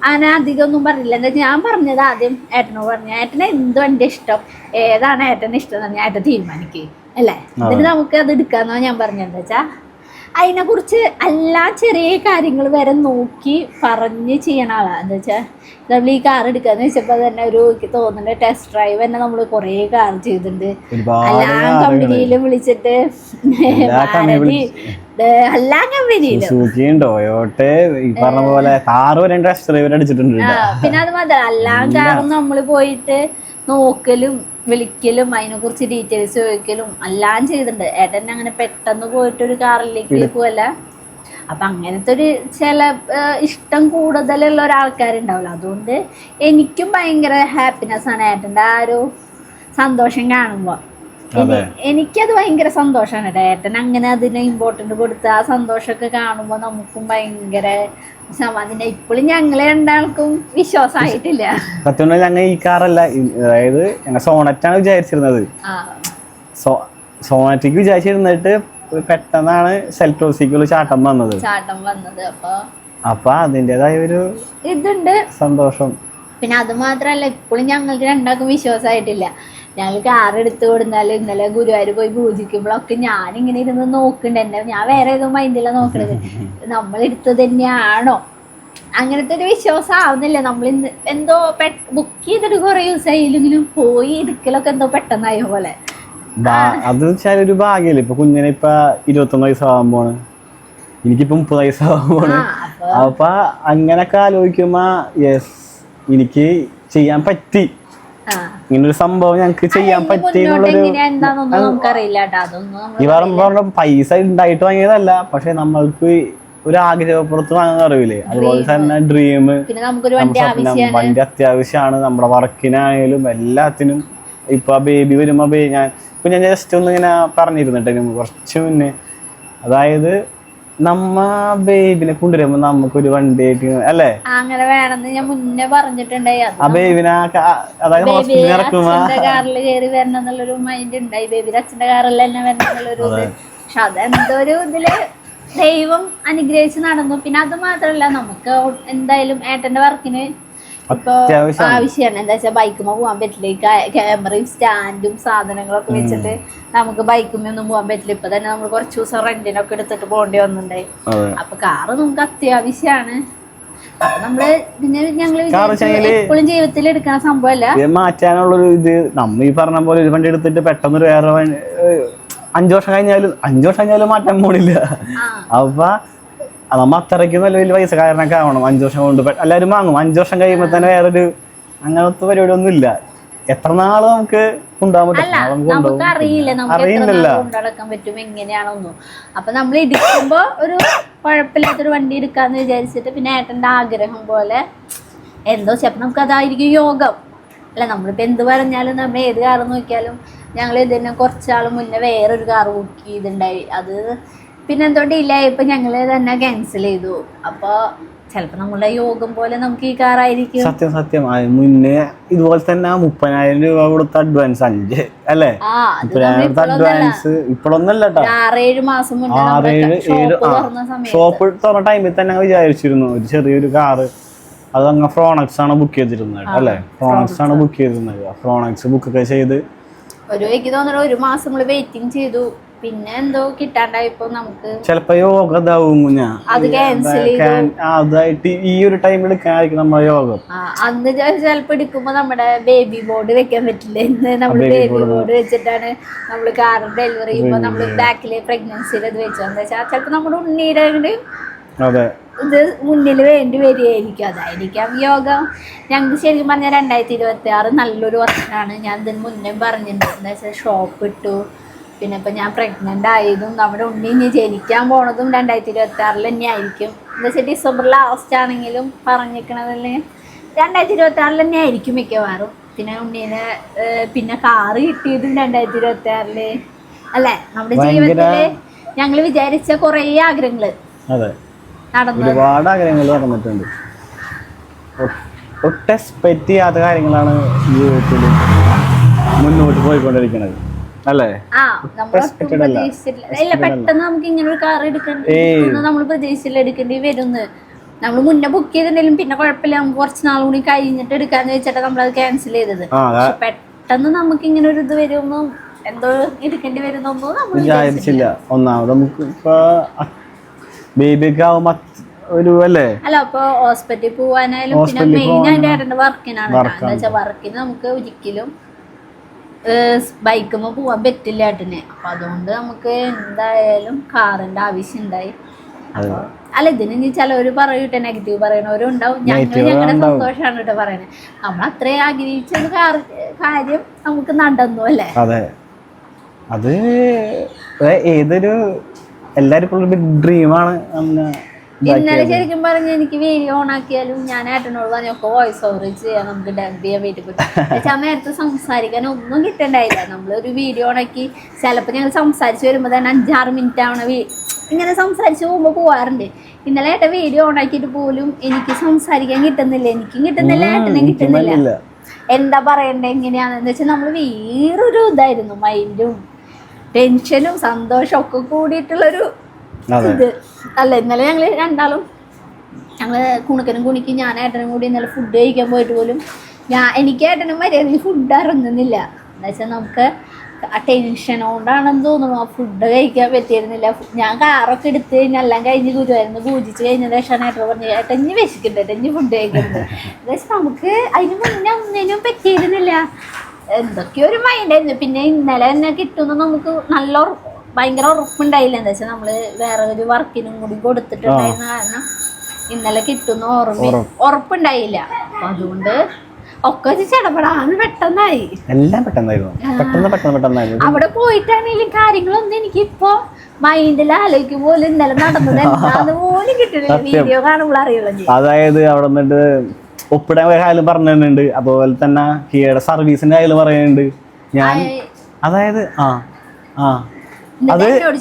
അങ്ങനെ അധികം ഒന്നും പറഞ്ഞില്ല. എന്താ ഞാൻ പറഞ്ഞത് ആദ്യം ഏട്ടനോട് പറഞ്ഞു ഏട്ടന് എന്ത് വണ്ടി ഇഷ്ടം, ഏതാണ് ഏട്ടന് ഇഷ്ടം എന്ന് പറഞ്ഞാൽ ഏട്ടൻ തീരുമാനിക്കുക അല്ലേ. എന്നിട്ട് നമുക്ക് അത് എടുക്കാന്നോ ഞാൻ പറഞ്ഞെന്താ വെച്ചാൽ അതിനെക്കുറിച്ച് എല്ലാ ചെറിയ കാര്യങ്ങൾ വരെ നോക്കി പറഞ്ഞ് ചെയ്യണ ആളാണ്. എന്താ വെച്ചാൽ നമ്മൾ ഈ കാർ എടുക്കാന്ന് വെച്ചപ്പോൾ തന്നെ എനിക്ക് തോന്നുന്നുണ്ട് ടെസ്റ്റ് ഡ്രൈവ് തന്നെ നമ്മൾ കുറേ കാർ ചെയ്തിട്ടുണ്ട്. എല്ലാ കമ്പനിയിലും വിളിച്ചിട്ട് എല്ലാ കമ്പനിയിലും പിന്നെ അത് മാത്രമല്ല എല്ലാ കാറും നമ്മൾ പോയിട്ട് നോക്കലും വിളിക്കലും അതിനെ കുറിച്ച് ഡീറ്റെയിൽസ് ചോദിക്കലും എല്ലാം ചെയ്തിട്ടുണ്ട്. ഏട്ടൻ അങ്ങനെ പെട്ടെന്ന് പോയിട്ടൊരു കാറിലേക്ക് പോവല്ല. അപ്പം അങ്ങനത്തെ ഒരു ചില ഇഷ്ടം കൂടുതലുള്ള ഒരാൾക്കാരുണ്ടാവില്ല. അതുകൊണ്ട് എനിക്കും ഭയങ്കര ഹാപ്പിനെസ് ആണ് ഏട്ടൻ്റെ ആ ഒരു സന്തോഷം കാണുമ്പോൾ. എനിക്കത് ഭയങ്കര സന്തോഷമാണ് കേട്ടോ. ഏട്ടൻ അങ്ങനെ അതിന് ഇമ്പോർട്ടൻ്റ് കൊടുത്ത് ആ സന്തോഷമൊക്കെ കാണുമ്പോൾ നമുക്കും ഭയങ്കര സമാധാനം. ഇപ്പോഴും ഞങ്ങളെ രണ്ടാൾക്കും വിശ്വാസമായിട്ടില്ല. സത്യം ഞങ്ങൾ ഈ കാറല്ല, അതായത് ഞങ്ങൾ സോണറ്റാണ് വിചാരിച്ചിരുന്നത്. സോണറ്റിക്ക് വിചാരിച്ചിരുന്നിട്ട് പെട്ടെന്നാണ് സെൽറ്റോസിക്കുള്ള ചാട്ടം വന്നത്. അപ്പൊ അതിൻ്റെതായ ഒരു ഇതുണ്ട് സന്തോഷം. പിന്നെ അത് മാത്രല്ല ഇപ്പോഴും ഞങ്ങൾക്ക് രണ്ടാൾക്കും വിശ്വാസമായിട്ടില്ല. ഞങ്ങൾ കാർ എടുത്തു കൊടുത്താൽ ഇന്നലെ ഗുരുവായൂർ പോയി പൂജിക്കുമ്പോഴൊക്കെ ഞാനിങ്ങനെ ഇരുന്ന് നോക്കുന്നുണ്ട്. ഞാൻ വേറെ ഏതോ മൈൻഡിലാണ് നോക്കണത്, നമ്മളെടുത്തത് തന്നെയാണോ അങ്ങനത്തെ ഒരു വിശ്വാസം ആവുന്നില്ല. നമ്മൾ ഇന്ന് എന്തോ ബുക്ക് ചെയ്തിട്ട് കുറെ യൂസ് ആയില്ലെങ്കിലും പോയി എടുക്കലൊക്കെ എന്തോ പെട്ടെന്നായ പോലെ. അത് വെച്ചാൽ ഒരു ഭാഗ്യല്ലേ. ഇപ്പൊ കുഞ്ഞിനെ ഇപ്പൊ 21 വയസ്സാകുമ്പോണ്, എനിക്കിപ്പോ 30 വയസ്സാകുമ്പോണ്. അപ്പൊ അങ്ങനൊക്കെ ആലോചിക്കുമ്പോ യെസ് എനിക്ക് ചെയ്യാൻ പറ്റി, ഇങ്ങനൊരു സംഭവം ഞങ്ങക്ക് ചെയ്യാൻ പറ്റി എന്നുള്ളൊരു ഈ പറഞ്ഞ പൈസ ഉണ്ടായിട്ട് വാങ്ങിയതല്ല, പക്ഷെ നമ്മൾക്ക് ഒരു ആഗ്രഹപ്പുറത്ത് വാങ്ങാൻ അറിയില്ലേ. അതുപോലെ തന്നെ ഡ്രീം, വണ്ടി അത്യാവശ്യമാണ് നമ്മുടെ വർക്കിനായാലും എല്ലാത്തിനും. ഇപ്പൊ ബേബി വരുമ്പോ ഞാൻ ജസ്റ്റ് ഒന്ന് ഇങ്ങനെ പറഞ്ഞിരുന്നിട്ട് കുറച്ച് മുന്നേ, അതായത് നമ്മ ബേബിനെ കൊണ്ടുവരുമ്പോ നമുക്കൊരു വണ്ടിയായിട്ട് അല്ലേ അങ്ങനെ വേണമെന്ന് ഞാൻ മുന്നേ പറഞ്ഞിട്ടുണ്ടായി. ആ ബേബിനെ അതായത് ഹോസ്പിറ്റലിൽ ഇറക്കുമ്പോ കാറിൽ കയറി വരണം എന്നുള്ളൊരു മൈൻഡ് ഉണ്ടായി. ബേബിയുടെ അച്ഛന്റെ കാറിൽ തന്നെ വരണം എന്നുള്ളൊരു ഇത്. പക്ഷെ അതെന്തോ ഒരു ഇതില് ദൈവം അനുഗ്രഹിച്ച് നടന്നു. പിന്നെ അത് മാത്രല്ല, നമുക്ക് എന്തായാലും ഏട്ടന്റെ വർക്കിന് ഇപ്പൊ ആവശ്യമാണ്. എന്താ വെച്ചാൽ ബൈക്കുമ്പോ പോകാൻ പറ്റില്ല. ക്യാമറയും സ്റ്റാൻഡും സാധനങ്ങളൊക്കെ വെച്ചിട്ട് നമുക്ക് ബൈക്കുമ്പോ ഒന്നും പോകാൻ പറ്റില്ല. ഇപ്പൊ തന്നെ നമ്മൾ കുറച്ച് ദിവസം റെന്റിനൊക്കെ എടുത്തിട്ട് പോകേണ്ടി വന്നിട്ടുണ്ടായി. അപ്പൊ കാറ് നമുക്ക് അത്യാവശ്യമാണ്. അപ്പൊ നമ്മള് പിന്നെ ഞങ്ങള് എപ്പോഴും ജീവിതത്തിൽ എടുക്കണ സംഭവമല്ല, മാറ്റാനുള്ളൊരു ഇത്. നമ്മ ഈ പറഞ്ഞ പോലെ ഒരു വണ്ടി എടുത്തിട്ട് പെട്ടെന്ന് വേറെ 5 വർഷം കഴിഞ്ഞാലും മാറ്റാൻ പോണില്ല. അപ്പൊ നമ്മ അത്രയ്ക്ക് നല്ല വലിയ പൈസക്കാരനൊക്കെ ആവണം. 5 വർഷം കൊണ്ട് എല്ലാവരും വാങ്ങും. 5 വർഷം കഴിയുമ്പോ തന്നെ വേറൊരു അങ്ങനത്തെ പരിപാടി ഒന്നും ഇല്ല. എത്ര നാള് നമുക്ക് നമുക്ക് അറിയില്ല കൊണ്ടടക്കാൻ പറ്റും എങ്ങനെയാണൊന്നും. അപ്പൊ നമ്മൾ എടുക്കുമ്പോ ഒരു കുഴപ്പമില്ലാത്തൊരു വണ്ടി എടുക്കാന്ന് വിചാരിച്ചിട്ട്, പിന്നെ ഏട്ടന്റെ ആഗ്രഹം പോലെ എന്തോ ചിലപ്പോ നമുക്ക് അതായിരിക്കും യോഗം അല്ല. നമ്മളിപ്പോ എന്ത് പറഞ്ഞാലും നമ്മൾ ഏത് കാറ് നോക്കിയാലും, ഞങ്ങൾ ഇതിനെ കുറച്ചാൾ മുന്നേ വേറൊരു കാറ് ബുക്ക് ചെയ്തിട്ടുണ്ടായി. അത് പിന്നെ എന്തോ ഡിലേ ആയപ്പോൾ ഞങ്ങൾ തന്നെ ക്യാൻസൽ ചെയ്തു. അപ്പോൾ ചിലപ്പോൾ നമ്മളുടെ യോഗം പോലെ നമുക്ക് ഈ കാറായിരിക്കും. സത്യം മുന്നേ ഇതുപോലെ തന്നെ 30,000 രൂപ കൊടുത്ത അഡ്വാൻസ് 5 അല്ലേ? അഡ്വാൻസ് ഇപ്പോഴൊന്നല്ല കേട്ടോ. 6-7 മാസം മുന്നേ ഷോപ്പ് തുറന്ന ടൈമിൽ തന്നെ വിചാരിച്ചിരുന്നു ഒരു ചെറിയൊരു കാറ്. അത് അങ്ങ് ഫ്രോണക്സ് ആണ് ബുക്ക് ചെയ്തിരുന്നത് അല്ലേ? ഫ്രോണക്സ് ആണ് ബുക്ക് ചെയ്തിരുന്നത്. ഫ്രോണക്സ് ബുക്കൊക്കെ ചെയ്ത് എനിക്ക് തോന്നുന്നു 1 മാസം നമ്മള് വെയിറ്റിംഗ് ചെയ്തു. പിന്നെ എന്തോ കിട്ടാണ്ടായപ്പോ നമുക്ക് ചിലപ്പോ യോഗ അത് ക്യാൻസൽ അതായിട്ട് ഈ ഒരു ടൈമിൽ നമ്മുടെ യോഗം അന്ന് ചിലപ്പോ എടുക്കുമ്പോ നമ്മുടെ ബേബി ബോർഡ് വെക്കാൻ പറ്റില്ല. ഇന്ന് നമ്മള് ബേബി ബോർഡ് വെച്ചിട്ടാണ് നമ്മള് കാർ ഡെലിവറി ചെയ്യുമ്പോ നമ്മള് ബാക്കില് പ്രഗ്നൻസിയിൽ അത് വെച്ചോ. എന്താ വെച്ചാൽ ചിലപ്പോ നമ്മുടെ ഉണ്ണീടെ ഇത് മുന്നിൽ വേണ്ടി വരികയായിരിക്കും. അതായിരിക്കാം യോഗം. ഞങ്ങൾക്ക് ശരിക്കും പറഞ്ഞാൽ 2026 നല്ലൊരു വർഷമാണ്. ഞാൻ ഇതിന് മുന്നേ പറഞ്ഞിട്ടുണ്ട്. എന്താ വെച്ചാൽ ഷോപ്പ് ഇട്ടു, പിന്നെ ഇപ്പം ഞാൻ പ്രഗ്നൻ്റ് ആയതും നമ്മുടെ ഉണ്ണി ഇനി ജനിക്കാൻ പോണതും 2026 തന്നെ ആയിരിക്കും. എന്താ വെച്ചാൽ ഡിസംബർ ലാസ്റ്റ് ആണെങ്കിലും പറഞ്ഞിരിക്കണതിൽ 2026 തന്നെ ആയിരിക്കും മിക്കവാറും. പിന്നെ ഉണ്ണീനെ പിന്നെ കാറ് കിട്ടിയതും 2026 അല്ലേ? നമ്മുടെ ജീവിതത്തില് ഞങ്ങൾ വിചാരിച്ച കുറേ ആഗ്രഹങ്ങള് ഒരുപാട് ആഗ്രഹങ്ങൾ നടന്നിട്ടുണ്ട്. ഒട്ടും എക്സ്പെക്ട് ചെയ്യാത്ത കാര്യങ്ങളാണ് ജീവിതത്തിൽ മുന്നോട്ട് പോയിക്കൊണ്ടിരിക്കുന്നത് അല്ലേ? പെട്ടെന്ന് നമുക്ക് ഇങ്ങനെ ഒരു കാർ എടുക്കേണ്ടി നമ്മൾ പ്രതീക്ഷിച്ചില്ല എടുക്കേണ്ടി വരുന്നു. നമ്മൾ മുന്നേ ബുക്ക് ചെയ്തിട്ടുണ്ടെങ്കിലും പിന്നെ കുഴപ്പമില്ല, നമുക്ക് കുറച്ച് നാൾ കൂടി കഴിഞ്ഞിട്ട് എടുക്കാന്ന് വെച്ചിട്ട് നമ്മളത് ക്യാൻസൽ ചെയ്തത്. പക്ഷെ പെട്ടെന്ന് നമുക്ക് ഇങ്ങനെ ഒരു ഇത് വരുമ്പോ എന്തോ എടുക്കേണ്ടി വരുന്നോ നമ്മൾ വിചാരിച്ചില്ല. ഒന്നാമത് നമുക്ക് ഇപ്പൊ ബേബിയൊക്കെ ആവുമ്പോ ഒരു അല്ലേ അല്ല, അപ്പൊ ഹോസ്പിറ്റലിൽ പോവാനായാലും പിന്നെ മെയിൻ ആയിട്ട് ഏട്ടന്റെ വർക്കിനാണ്. എന്താ വെച്ചാൽ വർക്കിന് നമുക്ക് ഒരിക്കലും ബൈക്കുമ്പോ പോവാൻ പറ്റില്ല ഏട്ടന്. അപ്പൊ അതുകൊണ്ട് നമുക്ക് എന്തായാലും കാറിന്റെ ആവശ്യം ഉണ്ടായി. അല്ല, ഇതിന് ഇനി ചിലവര് പറയൂട്ടെ, നെഗറ്റീവ് പറയണവരും ഉണ്ടാവും. ഞങ്ങളുടെ സന്തോഷമാണ് കേട്ടോ പറയണേ. നമ്മൾ അത്രയും ആഗ്രഹിച്ചൊരു കാര്യം നമുക്ക് നടന്നു അല്ലേ? അതെ, അത് ഏതൊരു എല്ലാവർക്കും ഡ്രീമാണ്. ഇന്നലെ ശരിക്കും പറഞ്ഞ എനിക്ക് വീഡിയോ ഓൺ ആക്കിയാലും ഞാൻ ഏട്ടനോട് പറഞ്ഞൊക്കെ വോയിസ് ഓവർ ചെയ്യാൻ നമുക്ക് ഡബ് ചെയ്യാൻ വേണ്ടി പറ്റും. പക്ഷെ നേരത്തെ സംസാരിക്കാൻ ഒന്നും കിട്ടണ്ടായില്ല. നമ്മളൊരു വീഡിയോ ഓണാക്കി ചിലപ്പോൾ ഞങ്ങൾ സംസാരിച്ച് വരുമ്പോൾ തന്നെ 5-6 മിനിറ്റ് ആവണ ഇങ്ങനെ സംസാരിച്ച് പോകുമ്പോൾ പോവാറുണ്ട്. ഇന്നലെ ഏട്ടൻ വീഡിയോ ഓണാക്കിയിട്ട് പോലും എനിക്ക് സംസാരിക്കാൻ കിട്ടുന്നില്ല. എനിക്കും കിട്ടുന്നില്ല, ഏട്ടനും കിട്ടുന്നില്ല. എന്താ പറയണ്ടേ എങ്ങനെയാണെന്ന് വെച്ചാൽ നമ്മൾ വേറൊരു ഇതായിരുന്നു. മൈൻഡും ടെൻഷനും സന്തോഷം ഒക്കെ കൂടിയിട്ടുള്ളൊരു ഇത് അല്ല. ഇന്നലെ ഞങ്ങൾ രണ്ടാളും കുണുക്കനും കുണിക്കും ഞാൻ ഏട്ടനും കൂടി ഇന്നലെ ഫുഡ് കഴിക്കാൻ പോയിട്ട് പോലും എനിക്ക് ഏട്ടനും മര്യാദ ഫുഡ് ഇറങ്ങുന്നില്ല. എന്താ വെച്ചാൽ നമുക്ക് ആ ടെൻഷൻ കൊണ്ടാണെന്ന് തോന്നുന്നു ആ ഫുഡ് കഴിക്കാൻ പറ്റിയിരുന്നില്ല. ഞാൻ കാറൊക്കെ എടുത്ത് കഴിഞ്ഞാൽ എല്ലാം കഴിഞ്ഞ് ഗുരുവായിരുന്നു പൂജിച്ച് കഴിഞ്ഞ ശേഷമാണ് ഏട്ടൻ പറഞ്ഞു ഏട്ടൻ ഇനി വിശക്കുന്നുണ്ട് ഇനി ഫുഡ് കഴിക്കുന്നത്. പക്ഷെ നമുക്ക് അതിന് മുന്നേ ഒന്നിനും പറ്റിയിരുന്നില്ല. എന്തൊക്കെയോ ഒരു മൈൻഡായിരുന്നു. പിന്നെ ഇന്നലെ തന്നെ കിട്ടുമെന്ന് നമുക്ക് നല്ല ഭയങ്കര ഉറപ്പുണ്ടായില്ല. എന്താ വെച്ചാൽ നമ്മള് വേറെ ഒരു വർക്കിനും കൂടി കൊടുത്തിട്ടുണ്ടായിരുന്ന കാരണം ഇന്നലെ കിട്ടുന്ന ഉറപ്പുണ്ടായില്ല. അപ്പൊ അതുകൊണ്ട് ഒക്കെ ചടപടാന്ന് പെട്ടെന്നായി. എല്ലാം പെട്ടെന്നായിരുന്നു. അവിടെ പോയിട്ടാണെങ്കിലും കാര്യങ്ങളൊന്നും എനിക്കിപ്പോ മൈൻഡിൽ ആലോചിക്കും പോലും ഇന്നലെ നടന്നത് എന്താന്ന് പോലും കിട്ടുന്നില്ല. വീഡിയോ കാണുമ്പോൾ അറിയുള്ളൂ. അതായത് അവിടെ നിന്നിട്ട് ഒപ്പിടാൻ കാര്യം പറഞ്ഞിട്ടുണ്ട്, അതുപോലെ തന്നെ കിയുടെ സർവീസിന്റെ കാര്യം പറയുന്നുണ്ട്. ഞാൻ അതായത്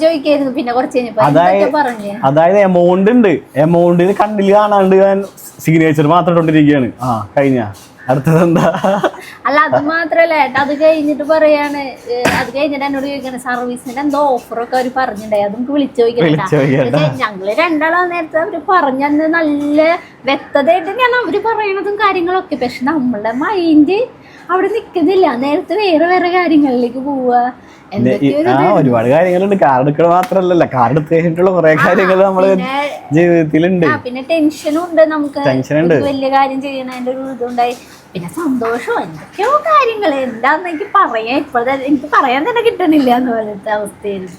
ചോദിക്കായിരുന്നു പിന്നെ കുറച്ച് അതായത് എമൗണ്ട് ഉണ്ട്, എമൗണ്ടിന് കണ്ണിൽ കാണാണ്ട് ഞാൻ സിഗ്നേച്ചർ മാത്രം ഇട്ടോണ്ടിരിക്കുകയാണ്. കഴിഞ്ഞ അടുത്തത് എന്താ? അല്ല അത് മാത്രല്ല ഏട്ടാ, അത് കഴിഞ്ഞിട്ട് പറയാണ്, അത് കഴിഞ്ഞിട്ട് എന്നോട് ചോദിക്കണ സർവീസിന്റെ എന്തോ ഓഫറൊക്കെ അവര് പറഞ്ഞിട്ടുണ്ടായി, അത് നമുക്ക് വിളിച്ചു ചോദിക്കണ്ട. ഞങ്ങള് രണ്ടാളാ നേരത്തെ അവര് പറഞ്ഞന്ന് നല്ല വ്യക്തതയായിട്ട് ഞാൻ അവര് പറയണതും കാര്യങ്ങളൊക്കെ. പക്ഷെ നമ്മളുടെ മൈൻഡ് അവിടെ നിക്കുന്നില്ല, നേരത്തെ വേറെ വേറെ കാര്യങ്ങളിലേക്ക് പോവാ. ഒരുപാട് കാര്യങ്ങളുണ്ട്. കാർഡ് എടുക്കണ മാത്രല്ല, കാർഡ് എടുത്ത് കഴിഞ്ഞിട്ടുള്ള കുറെ കാര്യങ്ങൾ നമ്മള് ജീവിതത്തിലുണ്ട്. പിന്നെ ടെൻഷനും ഉണ്ട്, നമുക്ക് വലിയ കാര്യം ചെയ്യണതിന്റെ ഒരു ഇതുണ്ടായി. പിന്നെ സന്തോഷവും എന്തൊക്കെയോ കാര്യങ്ങൾ എന്താന്ന് എനിക്ക് പറയാൻ ഇപ്പോഴത്തെ എനിക്ക് പറയാൻ തന്നെ കിട്ടണില്ല എന്ന് പോലത്തെ അവസ്ഥയായിരുന്നു.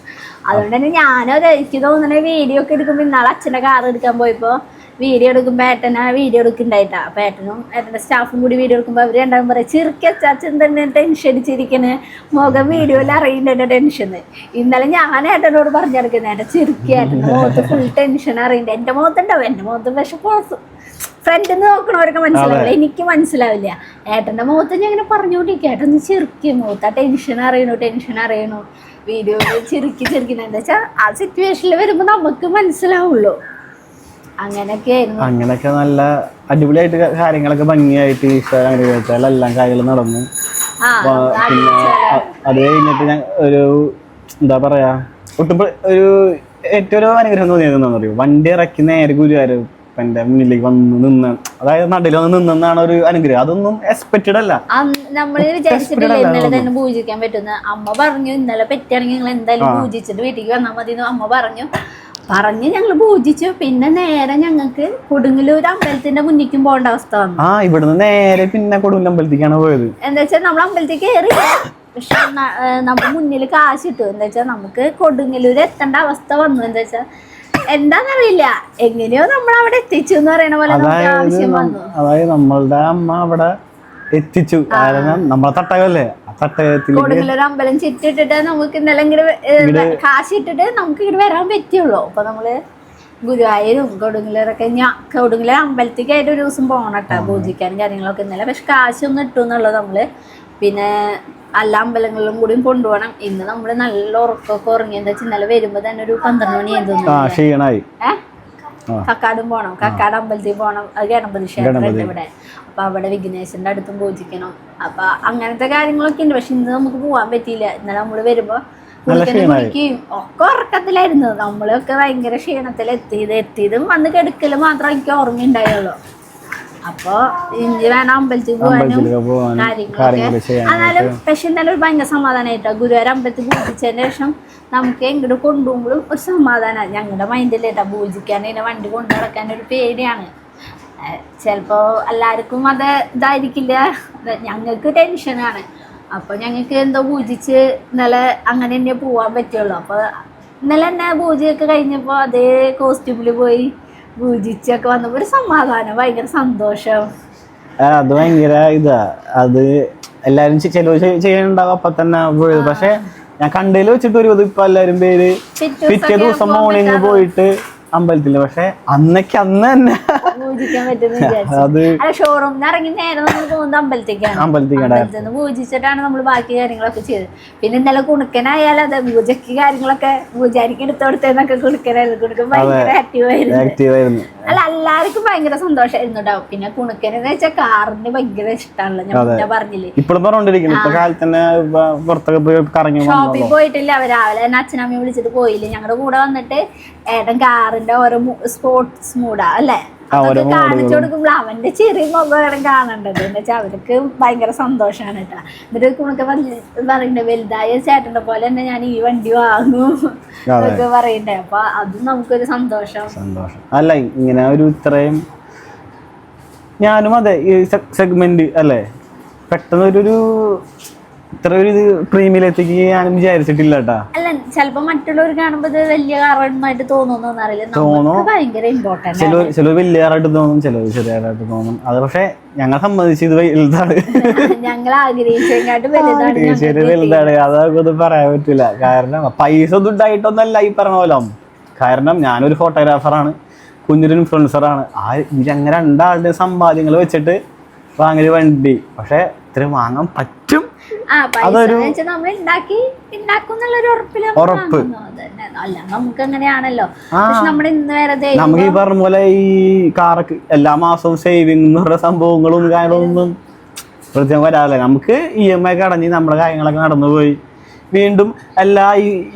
അതുകൊണ്ട് തന്നെ ഞാനത് എനിക്ക് തോന്നുന്ന വീഡിയോ ഒക്കെ എടുക്കുമ്പോൾ ഇന്നാളെ അച്ഛൻ്റെ കാർ എടുക്കാൻ പോയപ്പോൾ വീഡിയോ എടുക്കുമ്പോൾ ഏട്ടനാ വീഡിയോ എടുക്കുന്നുണ്ടായിട്ടാ. അപ്പം ഏട്ടനും ഏട്ടൻ്റെ സ്റ്റാഫും കൂടി വീഡിയോ എടുക്കുമ്പോൾ അവർ രണ്ടാളും പറയും ചിരിക്കച്ചാച്ചൻ തന്നെ ടെൻഷൻ അടിച്ചിരിക്കണേ, മുഖം വീഡിയോയിൽ അറിയുന്നുണ്ട് ടെൻഷൻ. ഇന്നലെ ഞാൻ ഏട്ടനോട് പറഞ്ഞെടുക്കുന്നത് ഏട്ടൻ ചിരിക്കുക, ഏട്ടൻ്റെ മുഖത്ത് ഫുൾ ടെൻഷൻ അറിയണ്ടേ. എൻ്റെ മുഖത്തുണ്ടാവും, എൻ്റെ മുഖത്ത് പക്ഷെ ഫ്രണ്ടിൽ നിന്ന് നോക്കണവരൊക്കെ മനസ്സിലാവില്ല, എനിക്ക് മനസ്സിലാവില്ല. ഏട്ടൻ്റെ മുഖത്ത് ഞാൻ ഇങ്ങനെ പറഞ്ഞുകൊണ്ടിരിക്കുക ഏട്ടൻ ചിരിക്കും, മുഖത്ത് ആ ടെൻഷൻ അറിയണു വീഡിയോയിൽ ചിരിക്കുന്നത്. എന്താ വെച്ചാൽ ആ സിറ്റുവേഷനിൽ വരുമ്പോൾ നമുക്ക് മനസ്സിലാവുള്ളൂ. അങ്ങനെയൊക്കെ നല്ല അടിപൊളിയായിട്ട് കാര്യങ്ങളൊക്കെ ഭംഗിയായിട്ട് ഈശ്വരൻ അനുഗ്രഹിച്ചാൽ എല്ലാം കാര്യങ്ങളും നടന്നു. പിന്നെ അത് കഴിഞ്ഞിട്ട് ഞാൻ ഒരു എന്താ പറയാ ഒട്ടും ഒരു ഏറ്റവും ഒരു അനുഗ്രഹം തോന്നിയത് എന്താണെന്ന് അറിയോ, വണ്ടി ഇറക്കി നേരെ ഗുരുവായൂരപ്പൻ്റെ മുന്നിലേക്ക് വന്ന് നിന്ന്, അതായത് നടുവിൽ വന്ന് നിന്നാണ് ഒരു അനുഗ്രഹം. അതൊന്നും എക്സ്പെക്റ്റഡ് അല്ല, നമ്മള് വിചാരിച്ചിട്ടില്ല ഇന്നലെ തന്നെ പൂജിക്കാൻ പറ്റുന്ന. അമ്മ പറഞ്ഞു ഇന്നലെ പറ്റുകയാണെങ്കിൽ നിങ്ങൾ എന്തായാലും പൂജിച്ചിട്ട് വീട്ടിലേക്ക് വന്നാൽ മതി എന്ന് അമ്മ പറഞ്ഞ് ഞങ്ങൾ പൂജിച്ചു. പിന്നെ നേരെ ഞങ്ങൾക്ക് കൊടുങ്ങല്ലൂർ അമ്പലത്തിന്റെ മുന്നിക്കും പോകേണ്ട അവസ്ഥ വന്നു. ഇവിടുന്ന് നേരെ പിന്നെ കൊടുങ്ങല്ലൂർ അമ്പലത്തിലേക്കാണ് പോയത്. എന്താ വെച്ചാൽ നമ്മൾ അമ്പലത്തിൽ കയറി, പക്ഷെ നമ്മുടെ മുന്നിൽ കാശിട്ടു. എന്താ വെച്ചാൽ നമുക്ക് കൊടുങ്ങല്ലൂർ എത്തേണ്ട അവസ്ഥ വന്നു. എന്താ വെച്ചാൽ എന്താന്നറിയില്ല, എങ്ങനെയോ നമ്മൾ അവിടെ എത്തിച്ചു എന്ന് പറയണ പോലെ നമുക്ക് ആവശ്യം വന്നു. അതായത് നമ്മളുടെ അമ്മ അവിടെ എത്തിച്ചു, കാരണം നമ്മളെ തട്ടകല്ലേ, കൊടുങ്ങല്ലൂർ അമ്പലം ചുറ്റിട്ടിട്ട് നമുക്ക് ഇന്നലെ ഇങ്ങനെ കാശിട്ടിട്ട് നമുക്ക് ഇങ്ങനെ വരാൻ പറ്റുള്ളൂ. അപ്പൊ നമ്മള് ഗുരുവായൂരും കൊടുങ്ങല്ലൂരൊക്കെ കൊടുങ്ങല്ലൂർ അമ്പലത്തേക്കായിട്ട് ഒരു ദിവസം പോകണട്ടാ പൂജിക്കാനും കാര്യങ്ങളൊക്കെ ഇന്നലെ. പക്ഷെ കാശൊന്നും ഇട്ടു എന്നുള്ളത് നമ്മള് പിന്നെ എല്ലാ അമ്പലങ്ങളിലും കൂടിയും കൊണ്ടുപോകണം. ഇന്ന് നമ്മള് നല്ല ഉറക്കമൊക്കെ ഉറങ്ങി. എന്താ വെച്ചാൽ ഇന്നലെ വരുമ്പോ തന്നെ ഒരു 12 മണിയായി തോന്നുന്നു. കക്കാടും പോണം, കക്കാട് അമ്പലത്തിൽ പോണം. അത് ഗണപതി ക്ഷേത്രം ഇവിടെ. അപ്പൊ അവിടെ വിഘ്നേശ്വരന്റെ അടുത്തും പൂജിക്കണം. അപ്പൊ അങ്ങനത്തെ കാര്യങ്ങളൊക്കെ ഉണ്ട്. പക്ഷെ ഇന്ന് നമുക്ക് പോകാൻ പറ്റിയില്ല. ഇന്നലെ നമ്മള് വരുമ്പോ കുളിക്കുകയും ഒക്കെ ഉറക്കത്തിലായിരുന്നു. നമ്മളൊക്കെ ഭയങ്കര ക്ഷീണത്തിൽ എത്തിയതും വന്ന് കെടുക്കല് മാത്രം എനിക്ക് ഓർമ്മയുണ്ടായുള്ളൂ. അപ്പൊ ഇഞ്ചി വേണം അമ്പലത്തിൽ പോകാനും കാര്യങ്ങളൊക്കെ. എന്നാലും പക്ഷെ ഇന്നലെ ഒരു ഭയങ്കര സമാധാനമായിട്ടോ. ഗുരുവായൂർ അമ്പലത്തിൽ പൂജിച്ചതിന് ശേഷം നമുക്ക് എങ്ങോട്ട് കൊണ്ടുപോകുമ്പോഴും ഒരു സമാധാനമാണ്. ഞങ്ങളുടെ മൈൻഡിലേട്ടാ പൂജിക്കാൻ ഇതിനെ വണ്ടി കൊണ്ടു നടക്കാൻ ഒരു പേടിയാണ്. ചിലപ്പോ എല്ലാവർക്കും അത് ഇതായിരിക്കില്ല, ഞങ്ങൾക്ക് ടെൻഷനാണ്. അപ്പൊ ഞങ്ങൾക്ക് എന്തോ പൂജിച്ച് ഇന്നലെ അങ്ങനെ തന്നെ പോവാൻ പറ്റുള്ളൂ. അപ്പൊ ഇന്നലെ തന്നെ പൂജയൊക്കെ കഴിഞ്ഞപ്പോ അതേ കോസ്റ്റ്യൂമില് പോയി പൂജിച്ചൊക്കെ വന്നപ്പോ ഒരു സമാധാനം, ഭയങ്കര സന്തോഷം. അത് ഭയങ്കര ഇതാ. അത് എല്ലാരും ചിലവ് ചെയ്യാനുണ്ടാവും അപ്പൊ തന്നെ. പക്ഷെ ഞാൻ കണ്ടതിൽ വെച്ചിട്ട് ഒരു ഇപ്പൊ എല്ലാരും പേര് പിറ്റേ ദിവസം മോർണിംഗ് പോയിട്ട് അമ്പലത്തില്. പക്ഷെ അന്ന് തന്നെ പൂജിക്കാൻ പറ്റുന്ന ഷോറൂമിൽ ഇറങ്ങി നേരെ നമ്മൾ പോകുന്നത് അമ്പലത്തേക്കാണ്. പൂജിച്ചിട്ടാണ് നമ്മൾ ബാക്കി കാര്യങ്ങളൊക്കെ ചെയ്തത്. പിന്നെ ഇന്നലെ കുണുക്കനായാലും അതെ പൂജയ്ക്ക് കാര്യങ്ങളൊക്കെ പൂജാരിക്ക് എടുത്തു കൊടുത്തതെന്നൊക്കെ കുണുക്കനായിരുന്നു. കുണുക്കൻ ഭയങ്കര ആക്റ്റീവായിരുന്നു. അല്ല എല്ലാവർക്കും ഭയങ്കര സന്തോഷമായിരുന്നു കേട്ടോ. പിന്നെ കുണുക്കനെന്ന് വെച്ചാൽ കാറിന് ഭയങ്കര ഇഷ്ടമാണല്ലോ, ഞാൻ പറഞ്ഞില്ലേ. ഷോപ്പിൽ പോയിട്ടില്ല, രാവിലെ തന്നെ അച്ഛനമ്മയും വിളിച്ചിട്ട് പോയില്ലേ. ഞങ്ങളുടെ കൂടെ വന്നിട്ട് ഏട്ടൻ കാറിന്റെ ഓരോ സ്പോർട്സ് മൂഡാ അല്ലേ, അതൊക്കെ കാണിച്ചു കൊടുക്കുമ്പോൾ അവന്റെ ചെറിയ മുഖം കാണണ്ടത് എന്താ വെച്ചാൽ അവർക്ക് ഭയങ്കര സന്തോഷമാണ് കേട്ടോ. എന്നിട്ട് കുണൊക്കെ പറയണ്ടേ വലുതായ ചേട്ടന്റെ പോലെ തന്നെ ഞാൻ ഈ വണ്ടി വാങ്ങും എന്നൊക്കെ പറയണ്ടേ. അപ്പൊ അതും നമുക്കൊരു സന്തോഷം. അല്ല ഇങ്ങനെ ഒരു ഇത്രയും ഞാനും അതെ ഈ സെഗ്മെന്റ് അല്ലേ പെട്ടെന്ന് ഒരു ഇത്ര ഒരു പ്രീമിയത്തിലേക്ക് ഞാൻ വിചാരിച്ചിട്ടില്ല കേട്ടാ. അല്ല ചിലപ്പോ മറ്റുള്ളവർ കാണുമ്പോ ഇത് വലിയ കാരണമായിട്ട് തോന്നുന്നു അറിയില്ല. നമുക്ക് ഭയങ്കര ഇമ്പോർട്ടന്റ്. ചിലർ വലിയ കാറായിട്ട് തോന്നും, ചിലർ ചെറിയ കാറായിട്ട് തോന്നും. അത് പക്ഷെ ഞങ്ങളെ സംബന്ധിച്ച് ഇത് വലുതാണ്. ഞങ്ങൾ ആഗ്രഹിച്ചതിനെക്കാട്ടും വലുതാണ്. അതൊക്കെ ഒന്നും പറയാൻ പറ്റില്ല. കാരണം പൈസ ഒന്നും ഉണ്ടായിട്ടൊന്നല്ല ഈ പറഞ്ഞ പോലെ. കാരണം ഞാനൊരു ഫോട്ടോഗ്രാഫറാണ്, കുഞ്ഞൊരു ഇൻഫ്ലുവൻസറാണ്. അങ്ങനെ രണ്ടാളുടെ സമ്പാദ്യങ്ങൾ വെച്ചിട്ട് വാങ്ങിയ വണ്ടി. പക്ഷെ ഇത്ര വാങ്ങാൻ പറ്റും. അതൊരു ഉറപ്പ്. അല്ല നമുക്ക് അങ്ങനെയാണല്ലോ. നമ്മുടെ ഇന്ന് വരെ നമുക്ക് ഈ പറഞ്ഞ പോലെ ഈ കാറൊക്കെ എല്ലാ മാസവും സേവിങ് എന്ന് പറഞ്ഞ സംഭവങ്ങളും കാര്യങ്ങളൊന്നും പ്രത്യേകം വരാറില്ല. നമുക്ക് EMI ഒക്കെ അടഞ്ഞ് നമ്മുടെ കാര്യങ്ങളൊക്കെ നടന്നുപോയി. വീണ്ടും എല്ലാ ഈ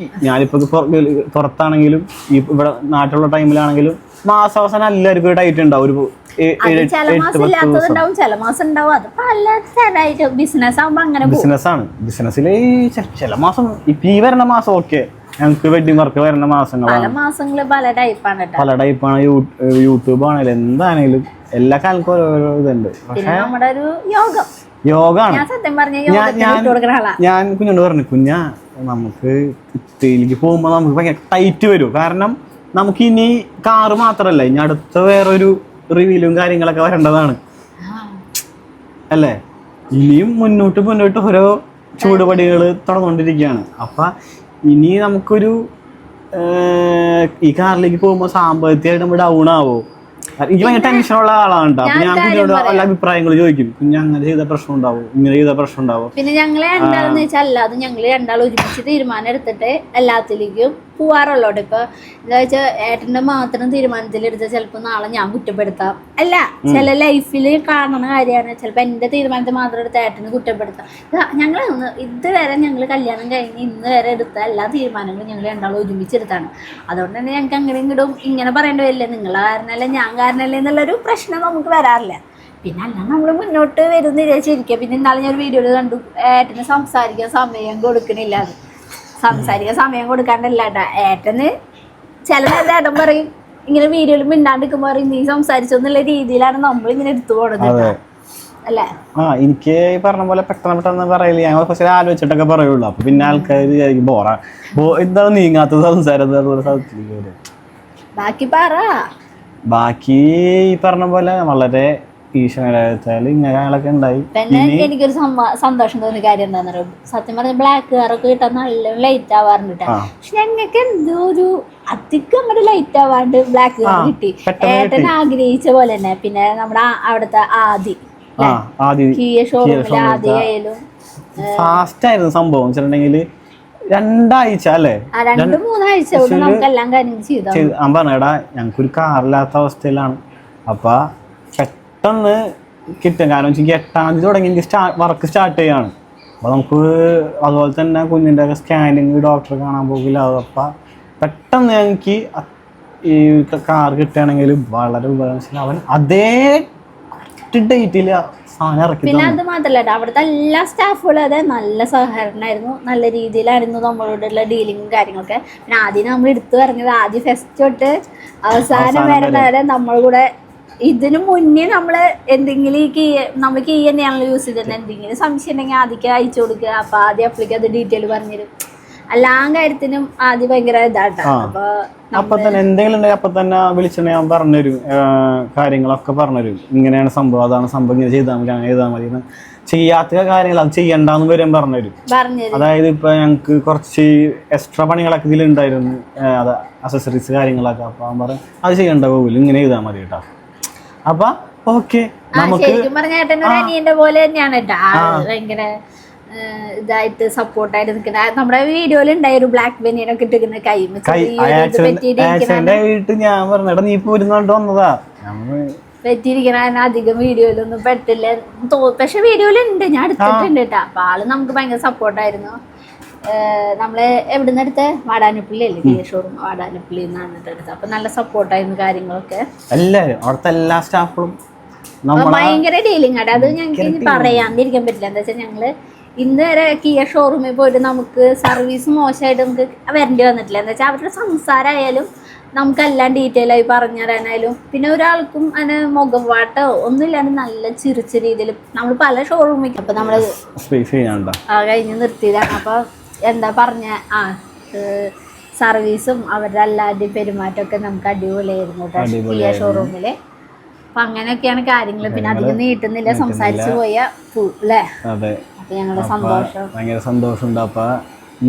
ഞാനിപ്പോ പുറത്താണെങ്കിലും ഈ ഇവിടെ നാട്ടിലുള്ള ടൈമിലാണെങ്കിലും മാസാവസാനം എല്ലാവർക്കും ഒരു ടൈറ്റ് ഉണ്ടാവും. ഒരു ചില മാസം ഇല്ലാത്തതുണ്ടാവും, ചില മാസം ഉണ്ടാവും. അതിപ്പോ അല്ലാത്ത ബിസിനസ് ആകുമ്പോ അങ്ങനെ ബിസിനസ്സാണ്. ബിസിനസ്സിൽ ചില മാസം ഇപ്പൊ ഈ വരുന്ന മാസം ഓക്കെ ഞങ്ങൾക്ക് വെഡിങ് വർക്ക് വരുന്ന മാസങ്ങളാണ്. പല മാസങ്ങള് പല ടൈപ്പാണ്. യൂട്യൂബ് ആണെങ്കിലും എന്താണെങ്കിലും എല്ലാ കാലത്തും ഓരോ ഇതുണ്ട്. പക്ഷെ നമ്മുടെ ഒരു യോഗാണ്. ഞാൻ കുഞ്ഞോട് പറഞ്ഞു, കുഞ്ഞാ നമുക്ക് ഇറ്റലിക്ക് പോകുമ്പോ നമുക്ക് ഭയങ്കര ടൈറ്റ് വരും. കാരണം നമുക്ക് ഇനി കാറ് മാത്രല്ല, ഇനി അടുത്ത വേറൊരു റിവ്യൂലും കാര്യങ്ങളൊക്കെ വരേണ്ടതാണ് അല്ലേ. ഇനിയും മുന്നോട്ട് ഓരോ ചൂടുപടികൾ തുടർന്നുകൊണ്ടിരിക്കുകയാണ്. അപ്പൊ ഇനി നമുക്കൊരു ഈ കാറിലേക്ക് പോകുമ്പോൾ സാമ്പത്തികമായിട്ട് നമ്മൾ ഡൗൺ ആവോ? എനിക്ക് ഭയങ്കര ടെൻഷനുള്ള ആളാണ്. അപ്പൊ ഞാൻ കുഞ്ഞോട് എല്ലാ അഭിപ്രായങ്ങൾ ചോദിക്കും. കുഞ്ഞ് അങ്ങനെ ചെയ്ത പ്രശ്നം ഉണ്ടാവും, ഇങ്ങനെ ചെയ്ത പ്രശ്നം ഉണ്ടാവും. പിന്നെ ഞങ്ങള് രണ്ടാളെന്ന് വെച്ചാൽ അല്ലാതെ ഞങ്ങള് രണ്ടാളും ഒരുമിച്ച് തീരുമാനം എടുത്തിട്ട് എല്ലാത്തിലേക്കും പോവാറുള്ളൂ. ഇപ്പൊ എന്താ വെച്ചാൽ ഏട്ടന്റെ മാത്രം തീരുമാനത്തിലെടുത്ത ചിലപ്പോ നാളെ ഞാൻ കുറ്റപ്പെടുത്താം. അല്ല ചില ലൈഫിൽ കാണുന്ന കാര്യമാണ്. ചിലപ്പോ എന്റെ തീരുമാനത്തിൽ മാത്രം എടുത്ത ഏട്ടന് കുറ്റപ്പെടുത്താം. ഞങ്ങൾ ഇതുവരെ ഞങ്ങൾ കല്യാണം കഴിഞ്ഞ് ഇന്ന് വരെ എടുത്ത എല്ലാ തീരുമാനങ്ങളും ഞങ്ങൾ രണ്ടാളും ഒരുമിച്ചെടുത്താണ്. അതുകൊണ്ട് തന്നെ ഞങ്ങൾക്ക് അങ്ങനെ ഇങ്ങോട്ടും ഇങ്ങനെ പറയേണ്ടി വരില്ല, നിങ്ങളെ കാരണമല്ലേ ഞാൻ കാരണമല്ലേ എന്നുള്ളൊരു പ്രശ്നം നമുക്ക് വരാറില്ല. പിന്നെ അല്ല നമ്മൾ മുന്നോട്ട് വരുന്ന വിചാരിച്ചിരിക്കുക. പിന്നെ ഇന്നാളെ ഞാൻ ഒരു വീഡിയോയിൽ കണ്ടു, ഏട്ടന് സംസാരിക്കാൻ സമയം കൊടുക്കണില്ല. അത് സംസാരിക്കാൻ സമയം കൊടുക്കാണ്ടല്ല ഏട്ടാ, ഏട്ടന് ചില നേരത്തെ ഏട്ടൻ പറയും ഇങ്ങനെ വീഡിയോയിൽ മിണ്ടാണ്ടിരിക്കുമ്പോ പറയും നീ സംസാരിച്ചെന്നുള്ള രീതിയിലാണ് നമ്മൾ ഇങ്ങനെ എടുത്തു പോണത് അല്ലേ. എനിക്ക് ഈ പറഞ്ഞ പോലെ പെട്ടെന്ന് പറയില്ല, ഞങ്ങൾ പക്ഷേ ആലോചിച്ചിട്ടൊക്കെ പറയുള്ളൂ. അപ്പൊ പിന്നെ ആൾക്കാർ വിചാരിക്കും എന്താണ് നീങ്ങാത്ത സംസാരം. ബാക്കി ഈ പറഞ്ഞ പോലെ വളരെ ഈശ്വരത്താല് ഇങ്ങനെയൊക്കെ ഉണ്ടായി. പിന്നെ എനിക്കൊരു സന്തോഷം തോന്നിയ കാര്യം എന്താന്ന് പറയുക, സത്യം പറഞ്ഞ ബ്ലാക്ക് കാറൊക്കെ കിട്ടാൻ നല്ല ലൈറ്റ് ആവാറുണ്ട്. പക്ഷെ ഞങ്ങൾക്ക് എന്തോ ഒരു അധികം അങ്ങോട്ട് ലൈറ്റ് ആവാണ്ട് ബ്ലാക്ക് കാർ കിട്ടി. ഏട്ടൻ ആഗ്രഹിച്ച പോലെ തന്നെ. പിന്നെ നമ്മുടെ അവിടുത്തെ ഷോറൂമിലെ ആദ്യമായാലും ഫാസ്റ്റ് ആയിരുന്നു സംഭവം. വെച്ചിട്ടുണ്ടെങ്കിൽ 2 ആഴ്ച അല്ലേ, 2-3 ആഴ്ച കൊണ്ട് നമുക്ക് എല്ലാം കാര്യങ്ങൾ ചെയ്തു. ഞാൻ പറഞ്ഞടാ ഞങ്ങൾക്കൊരു കാറില്ലാത്ത അവസ്ഥയിലാണ്. അപ്പൊ പെട്ടെന്ന് കിട്ടും. കാരണം വെച്ചാൽ 8-ാം തീയതി തുടങ്ങി വർക്ക് സ്റ്റാർട്ട് ചെയ്യാണ്. അപ്പോൾ നമുക്ക് അതുപോലെ തന്നെ കുഞ്ഞിൻ്റെ ഒക്കെ സ്കാനിങ് ഡോക്ടറെ കാണാൻ പോകില്ല. അപ്പം പെട്ടെന്ന് ഞങ്ങൾക്ക് ഈ കാർ കിട്ടുകയാണെങ്കിലും വളരെ ഉപകാരം. അവൻ അതേ ഡേറ്റിൽ സാധനം ഇറക്കി. പിന്നെ അത് മാത്രല്ല അവിടുത്തെ എല്ലാ സ്റ്റാഫുകളും അതെ നല്ല സഹകരണമായിരുന്നു, നല്ല രീതിയിലായിരുന്നു നമ്മളോടുള്ള ഡീലിങ്ങും കാര്യങ്ങളൊക്കെ. പിന്നെ ആദ്യം നമ്മൾ എടുത്തു പറഞ്ഞത് ആദ്യം ഫസ്റ്റ് തൊട്ട് അവസാനം വരെ നമ്മൾ കൂടെ. ഇതിനു മുന്നേ നമ്മള് എന്തെങ്കിലും നമ്മൾ കീ തന്നെയാണല്ലോ യൂസ് ചെയ്തിരുന്നത്. എന്തെങ്കിലും സംശയം ഉണ്ടെങ്കിൽ ആദ്യം അയച്ചു കൊടുക്കുക. അപ്പൊ ആദ്യം അപ്ലിക്ക് അത് ഡീറ്റെയിൽ പറഞ്ഞുതരും. എല്ലാ കാര്യത്തിനും ആദ്യം ഭയങ്കര ഇതാട്ടോ. അപ്പൊ തന്നെ എന്തെങ്കിലും ഉണ്ടെങ്കിൽ അപ്പൊ തന്നെ വിളിച്ചിട്ട് ഞാൻ പറഞ്ഞുതരും, കാര്യങ്ങളൊക്കെ പറഞ്ഞുതരും. ഇങ്ങനെയാണ് സംഭവം, അതാണ് സംഭവം, ഇങ്ങനെ ചെയ്താൽ മതി, അങ്ങനെ ചെയ്താൽ മതി. ചെയ്യാത്ത കാര്യങ്ങൾ അത് ചെയ്യണ്ടെന്ന് വരും പറഞ്ഞുതരും. അതായത് ഇപ്പൊ ഞങ്ങക്ക് കുറച്ച് എക്സ്ട്രാ പണികളൊക്കെ ഇതിലുണ്ടായിരുന്നു, അത് അക്സസറീസ് കാര്യങ്ങളൊക്കെ. അപ്പൊ അവൻ പറയും അത് ചെയ്യണ്ട പോകില്ല, ഇങ്ങനെ ചെയ്താൽ മതി കേട്ടോ. അപ്പൊ ഓക്കെ ശരിക്കും പറഞ്ഞ ഏട്ടൻ്റെ അനിയന്റെ പോലെ തന്നെയാണ് കേട്ടോ. ഭയങ്കര ഇതായിട്ട് സപ്പോർട്ടായിട്ട് നിൽക്കുന്ന. നമ്മുടെ വീഡിയോയിൽ ഉണ്ടായ ഒരു ബ്ലാക്ക് ബനിയനൊക്കെ ഇട്ടിരിക്കുന്ന ഞാൻ പറഞ്ഞ നീ പോരുന്നോണ്ട് വന്നതാ പറ്റിയിരിക്കണ. അധികം വീഡിയോയിലൊന്നും പെട്ടില്ല, പക്ഷെ വീഡിയോയിലുണ്ട്, ഞാൻ എടുത്തിട്ടുണ്ട് കേട്ടോ. അപ്പൊ ആള് നമുക്ക് ഭയങ്കര സപ്പോർട്ടായിരുന്നു. നമ്മള് എവിടുന്ന് എടുത്ത് വാടാനപ്പള്ളി അല്ലേ കിയ ഷോറൂം, വാടാനപ്പള്ളി നിന്നാണ് എടുത്തത്. അപ്പൊ നല്ല സപ്പോർട്ടായിരുന്നു കാര്യങ്ങളൊക്കെ. എല്ലാരും അവിടുത്തെ എല്ലാ സ്റ്റാഫുകളും ഭയങ്കര ഡീലിംഗ് ആണ്. അത് ഞങ്ങൾക്ക് ഇനി പറയാണ്ടിരിക്കാൻ പറ്റില്ല. എന്താ വെച്ചാൽ ഞങ്ങള് ഇന്ന് വരെ കിയ ഷോറൂമിൽ പോയിട്ട് നമുക്ക് സർവീസ് മോശമായിട്ട് നമുക്ക് വരേണ്ടി വന്നിട്ടില്ല. എന്താ വെച്ചാൽ അവരുടെ സംസാരമായാലും നമുക്കെല്ലാം ഡീറ്റെയിൽ ആയി പറഞ്ഞു തരാനായാലും പിന്നെ ഒരാൾക്കും അതിന് മുഖം വാട്ടോ ഒന്നുമില്ലാണ്ട് നല്ല ചിരിച്ച രീതിയിൽ നമ്മൾ പല ഷോറൂമിൽ അപ്പൊ നമ്മള് കഴിഞ്ഞ് നിർത്തിയതാണ്. അപ്പൊ എന്താ പറഞ്ഞ സർവീസും അവരുടെ എല്ലാവരുടെയും പെരുമാറ്റമൊക്കെ നമുക്ക് അടിപൊളിയായിരുന്നു കേട്ടോ കിയ ഷോറൂമില്. അപ്പൊ അങ്ങനെയൊക്കെയാണ് കാര്യങ്ങൾ. പിന്നെ അധികം നീട്ടുന്നില്ല, സംസാരിച്ചു പോയ അല്ലേ. അപ്പൊ ഞങ്ങളുടെ സന്തോഷം, ഭയങ്കര സന്തോഷമുണ്ട്. അപ്പൊ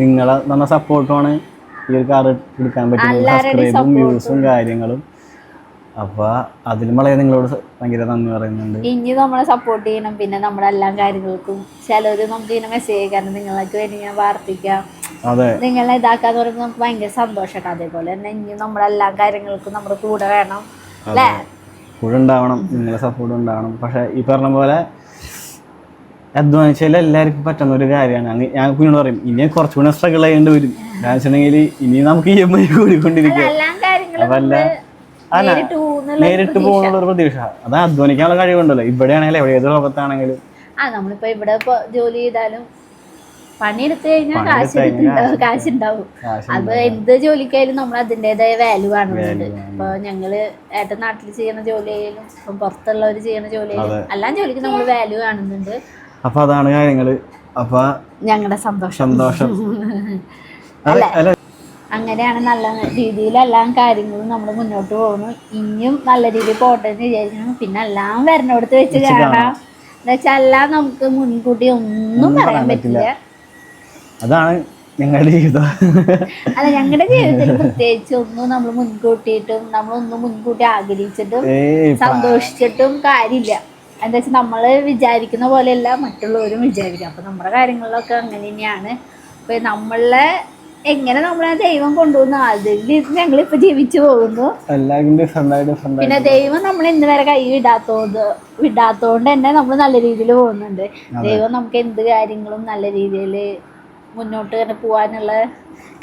നിങ്ങളെ നമ്മ സപ്പോർട്ടുമാണ് ഈ ഒരു കാർ എടുക്കാൻ പറ്റും, വ്യൂസും കാര്യങ്ങളും. അപ്പൊ അതിലും വളരെ നിങ്ങളോട് ഭയങ്കര നന്ദി പറയുന്നുണ്ട്. ഇനി നമ്മളെ സപ്പോർട്ട് ചെയ്യണം. പിന്നെ നമ്മുടെ എല്ലാ കാര്യങ്ങൾക്കും ചിലര് നമുക്ക് ഇങ്ങനെ മെസ്സേജ് കാരണം നിങ്ങൾക്ക് വേണ്ടി ഞാൻ പ്രാർത്ഥിക്കാം, നിങ്ങളെ ഇതാക്കാന്ന് പറയുമ്പോൾ നമുക്ക് ഭയങ്കര സന്തോഷമാണ്. അതേപോലെ തന്നെ ഇനി നമ്മളെല്ലാ കാര്യങ്ങൾക്കും നമ്മുടെ കൂടെ വേണം അല്ലേ, കൂടെ ഉണ്ടാവണം, നിങ്ങളെ സപ്പോർട്ട് ഉണ്ടാവണം. പക്ഷെ ഈ പറഞ്ഞ പോലെ അധ്വാനിച്ചാൽ എല്ലാവർക്കും പറ്റുന്ന ഒരു കാര്യമാണ്. ഞാൻ കുഞ്ഞോട് പറയും ഇനി കുറച്ചുകൂടെ സ്ട്രഗിൾ ചെയ്യേണ്ടി വരും. കാരണം വെച്ചിട്ടുണ്ടെങ്കിൽ ഇനി നമുക്ക് EMI കൂടിക്കൊണ്ടിരിക്കും. നേരിട്ട് പോകുന്നുള്ള ഒരു പ്രതീക്ഷ, അത് അധ്വാനിക്കാനുള്ള കഴിവുണ്ടല്ലോ. ഇവിടെയാണെങ്കിലും ഏത് ലോകത്താണെങ്കിലും നമ്മളിപ്പോ ഇവിടെ ജോലി ചെയ്താലും പണിയെടുത്ത് കഴിഞ്ഞാൽ കാശുണ്ടാവും. അത് എന്ത് ജോലിക്കായാലും നമ്മൾ അതിൻ്റെതായ വാല്യൂ കാണുന്നുണ്ട്. ഇപ്പൊ ഞങ്ങള് ഏട്ടൻ നാട്ടിൽ ചെയ്യുന്ന ജോലി ആയാലും ഇപ്പം പുറത്തുള്ളവർ ചെയ്യുന്ന ജോലി ആയാലും എല്ലാ ജോലിക്കും നമ്മൾ വാല്യൂ കാണുന്നുണ്ട്. അപ്പൊ അതാണ് കാര്യങ്ങള്. അപ്പൊ ഞങ്ങളുടെ സന്തോഷം അങ്ങനെയാണ്. നല്ല രീതിയിൽ എല്ലാ കാര്യങ്ങളും നമ്മൾ മുന്നോട്ട് പോകുന്നു. ഇനിയും നല്ല രീതിയിൽ പോട്ടെ എന്ന് വിചാരിക്കണം. പിന്നെ എല്ലാം വരണോടത്ത് വെച്ച് കാണാം. എന്താ വെച്ചാൽ എല്ലാം നമുക്ക് മുൻകൂട്ടി ഒന്നും പറയാൻ പറ്റില്ല. അതാണ് ഞങ്ങളുടെ ജീവിതം. അല്ല, ഞങ്ങളുടെ ജീവിതത്തിൽ പ്രത്യേകിച്ച് ഒന്നും നമ്മൾ മുൻകൂട്ടിയിട്ടും നമ്മളൊന്നും മുൻകൂട്ടി ആഗ്രഹിച്ചിട്ടും സന്തോഷിച്ചിട്ടും കാര്യമില്ല. എന്താ വെച്ചാൽ നമ്മള് വിചാരിക്കുന്ന പോലെയല്ല മറ്റുള്ളവരും വിചാരിക്കും. അപ്പൊ നമ്മുടെ കാര്യങ്ങളിലൊക്കെ അങ്ങനെ തന്നെയാണ്. അപ്പൊ നമ്മളെ എങ്ങനെ നമ്മളെ ദൈവം കൊണ്ടുപോകുന്നു അതിൽ ഞങ്ങളിപ്പോ ജീവിച്ചു പോകുന്നു. പിന്നെ ദൈവം നമ്മൾ ഇന്ന് വരെ കൈ വിടാത്തോണ്ട് തന്നെ നമ്മൾ നല്ല രീതിയിൽ പോകുന്നുണ്ട്. ദൈവം നമുക്ക് എന്ത് കാര്യങ്ങളും നല്ല രീതിയിൽ മുന്നോട്ട് തന്നെ പോകാനുള്ള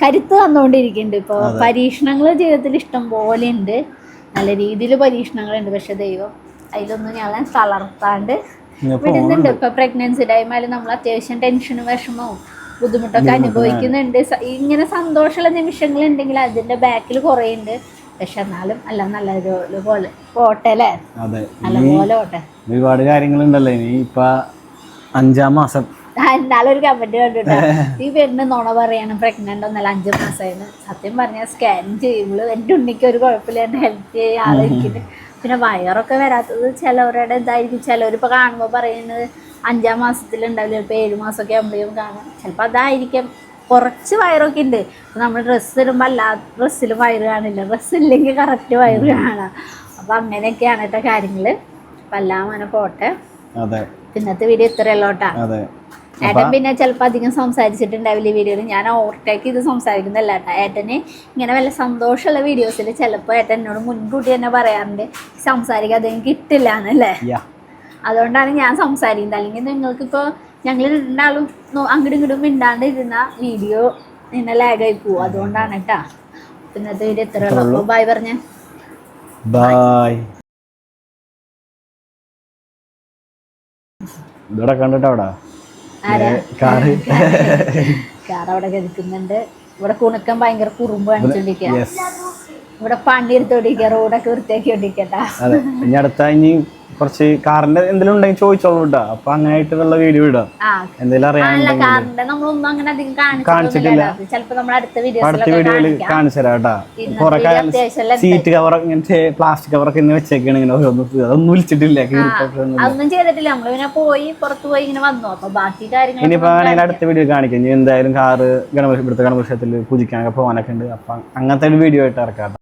കരുത്ത് തന്നുകൊണ്ടിരിക്കുന്നുണ്ട്. ഇപ്പോൾ പരീക്ഷണങ്ങൾ ജീവിതത്തിൽ ഇഷ്ടം പോലെ ഉണ്ട്, നല്ല രീതിയിൽ പരീക്ഷണങ്ങളുണ്ട്. പക്ഷെ ദൈവം അതിലൊന്നും ഞങ്ങളെ തളർത്താണ്ട് വിടുന്നുണ്ട്. ഇപ്പൊ പ്രഗ്നൻസി ടൈമായാലും നമ്മൾ അത്യാവശ്യം ടെൻഷനും വിഷമവും ബുദ്ധിമുട്ടൊക്കെ അനുഭവിക്കുന്നുണ്ട്. ഇങ്ങനെ സന്തോഷമുള്ള നിമിഷങ്ങൾ ഉണ്ടെങ്കിൽ അതിന്റെ ബാക്കിൽ കുറേ ഉണ്ട്. പക്ഷെ എന്നാലും എല്ലാം നല്ല പോലെ പോട്ടെ അല്ലേ, നല്ലപോലെ പോട്ടെ. ഒരുപാട് കാര്യങ്ങളുണ്ടല്ലോ. ഇനി ഇപ്പൊ 5ാം മാസം എന്നാലും ഒരു കമന്റ് കണ്ടിട്ടോ, ഈ പെണ്ണ് നുണ പറയണം, പ്രഗ്നന്റ് ഒന്നല്ല 5 മാസമായിരുന്നു. സത്യം പറഞ്ഞാൽ സ്കാൻ ചെയ്യുമ്പോൾ എൻ്റെ ഉണ്ണിക്ക് ഒരു കുഴപ്പമില്ല, എൻ്റെ ഹെൽത്ത് ചെയ്യാൻ ആലോചിക്കുന്നത്. പിന്നെ വയറൊക്കെ വരാത്തത് ചിലവരുടെ ഇതായിരിക്കും. ചിലവരിപ്പോൾ കാണുമ്പോൾ പറയുന്നത് 5ാം മാസത്തിലുണ്ടാവില്ല, ചിലപ്പോൾ 7 മാസമൊക്കെ ആകുമ്പോഴേക്കും കാണാം. ചിലപ്പോൾ അതായിരിക്കും. കുറച്ച് വയറൊക്കെ ഉണ്ട്. നമ്മൾ ഡ്രസ്സ് ഇടുമ്പോൾ അല്ലാത്ത ഡ്രസ്സിലും വയറ് കാണില്ല, ഡ്രസ്സ് ഇല്ലെങ്കിൽ കറക്റ്റ് വയറ് കാണാം. അപ്പം അങ്ങനെയൊക്കെയാണ് കേട്ടോ കാര്യങ്ങൾ. അപ്പം എല്ലാം അങ്ങനെ പോട്ടെ. ഇന്നത്തെ വീഡിയോ ഇത്രയല്ലോട്ടാ. ഏട്ടൻ പിന്നെ ചിലപ്പോൾ അധികം സംസാരിച്ചിട്ടുണ്ടാവില്ല ഈ വീഡിയോയിൽ. ഞാൻ ഓവർടേക്ക് ചെയ്ത് സംസാരിക്കുന്നതല്ല കേട്ടോ. ഏട്ടന് ഇങ്ങനെ വല്ല സന്തോഷമുള്ള വീഡിയോസിൽ ചിലപ്പോൾ ഏട്ടൻ എന്നോട് മുൻകൂട്ടി തന്നെ പറയാറുണ്ട് സംസാരിക്കാൻ അധികം കിട്ടില്ല എന്നല്ലേ. അതുകൊണ്ടാണ് ഞാൻ സംസാരിക്കുന്നത്. അല്ലെങ്കിൽ നിങ്ങൾക്കിപ്പോൾ ഞങ്ങൾ രണ്ടാളും അങ്ങോട്ടും ഇങ്ങോട്ടും മിണ്ടാണ്ട് ഇരുന്ന വീഡിയോ ഇങ്ങനെ ലാഗായി പോവും. അതുകൊണ്ടാണ് കേട്ടോ. ഇന്നത്തെ വീഡിയോ ഇത്രയുള്ളൂ. അപ്പോൾ ബൈ പറഞ്ഞ ബൈ. ഇവിടെ കണ്ടിട്ടോ കാർ അവിടെ കരുക്കുന്നുണ്ട്. ഇവിടെ കുണുക്കം ഭയങ്കര കുറുമ്പ് കാണിച്ചോണ്ടിരിക്കുക. ഇവിടെ പണി എടുത്തോണ്ടിരിക്കുക, റോഡൊക്കെ വൃത്തിയാക്കി കൊണ്ടിരിക്കട്ടാ. ഇനി അടുത്ത ഇനി കുറച്ച് കാറിന്റെ എന്തെങ്കിലും ഉണ്ടെങ്കിൽ ചോദിച്ചോളൂ കേട്ടോ. അപ്പൊ അങ്ങനെ ആയിട്ടുള്ള വീഡിയോ ഇടാം. എന്തെങ്കിലും കാറിന്റെ നമ്മളൊന്നും അങ്ങനെ അധികം കാണിച്ചിട്ടില്ല. ചിലപ്പോ നമ്മുടെ അടുത്ത വീഡിയോയിൽ കാണിച്ചു തരാം കേട്ടോ. കുറെ സീറ്റ് കവർ ഇങ്ങനത്തെ പ്ലാസ്റ്റിക് കവറൊക്കെ ഇങ്ങനെ വെച്ചേക്കാണ്. ഇങ്ങനെ അതൊന്നും വിളിച്ചിട്ടില്ല, അതൊന്നും ചെയ്തിട്ടില്ല. നമ്മൾ പിന്നെ പോയി പുറത്തു പോയി ഇങ്ങനെ വന്നു. അപ്പൊ ബാക്കി കാര്യങ്ങൾ ഇനിയിപ്പോ അടുത്ത വീഡിയോ കാണിക്കാം. ഇനി എന്തായാലും കാറ് ഇവിടുത്തെ ഗണപക്ഷത്തിൽ പൂജിക്കാനൊക്കെ പോകാനൊക്കെ ഉണ്ട്. അപ്പൊ അങ്ങനത്തെ ഒരു വീഡിയോ ആയിട്ട് ഇറക്കാം.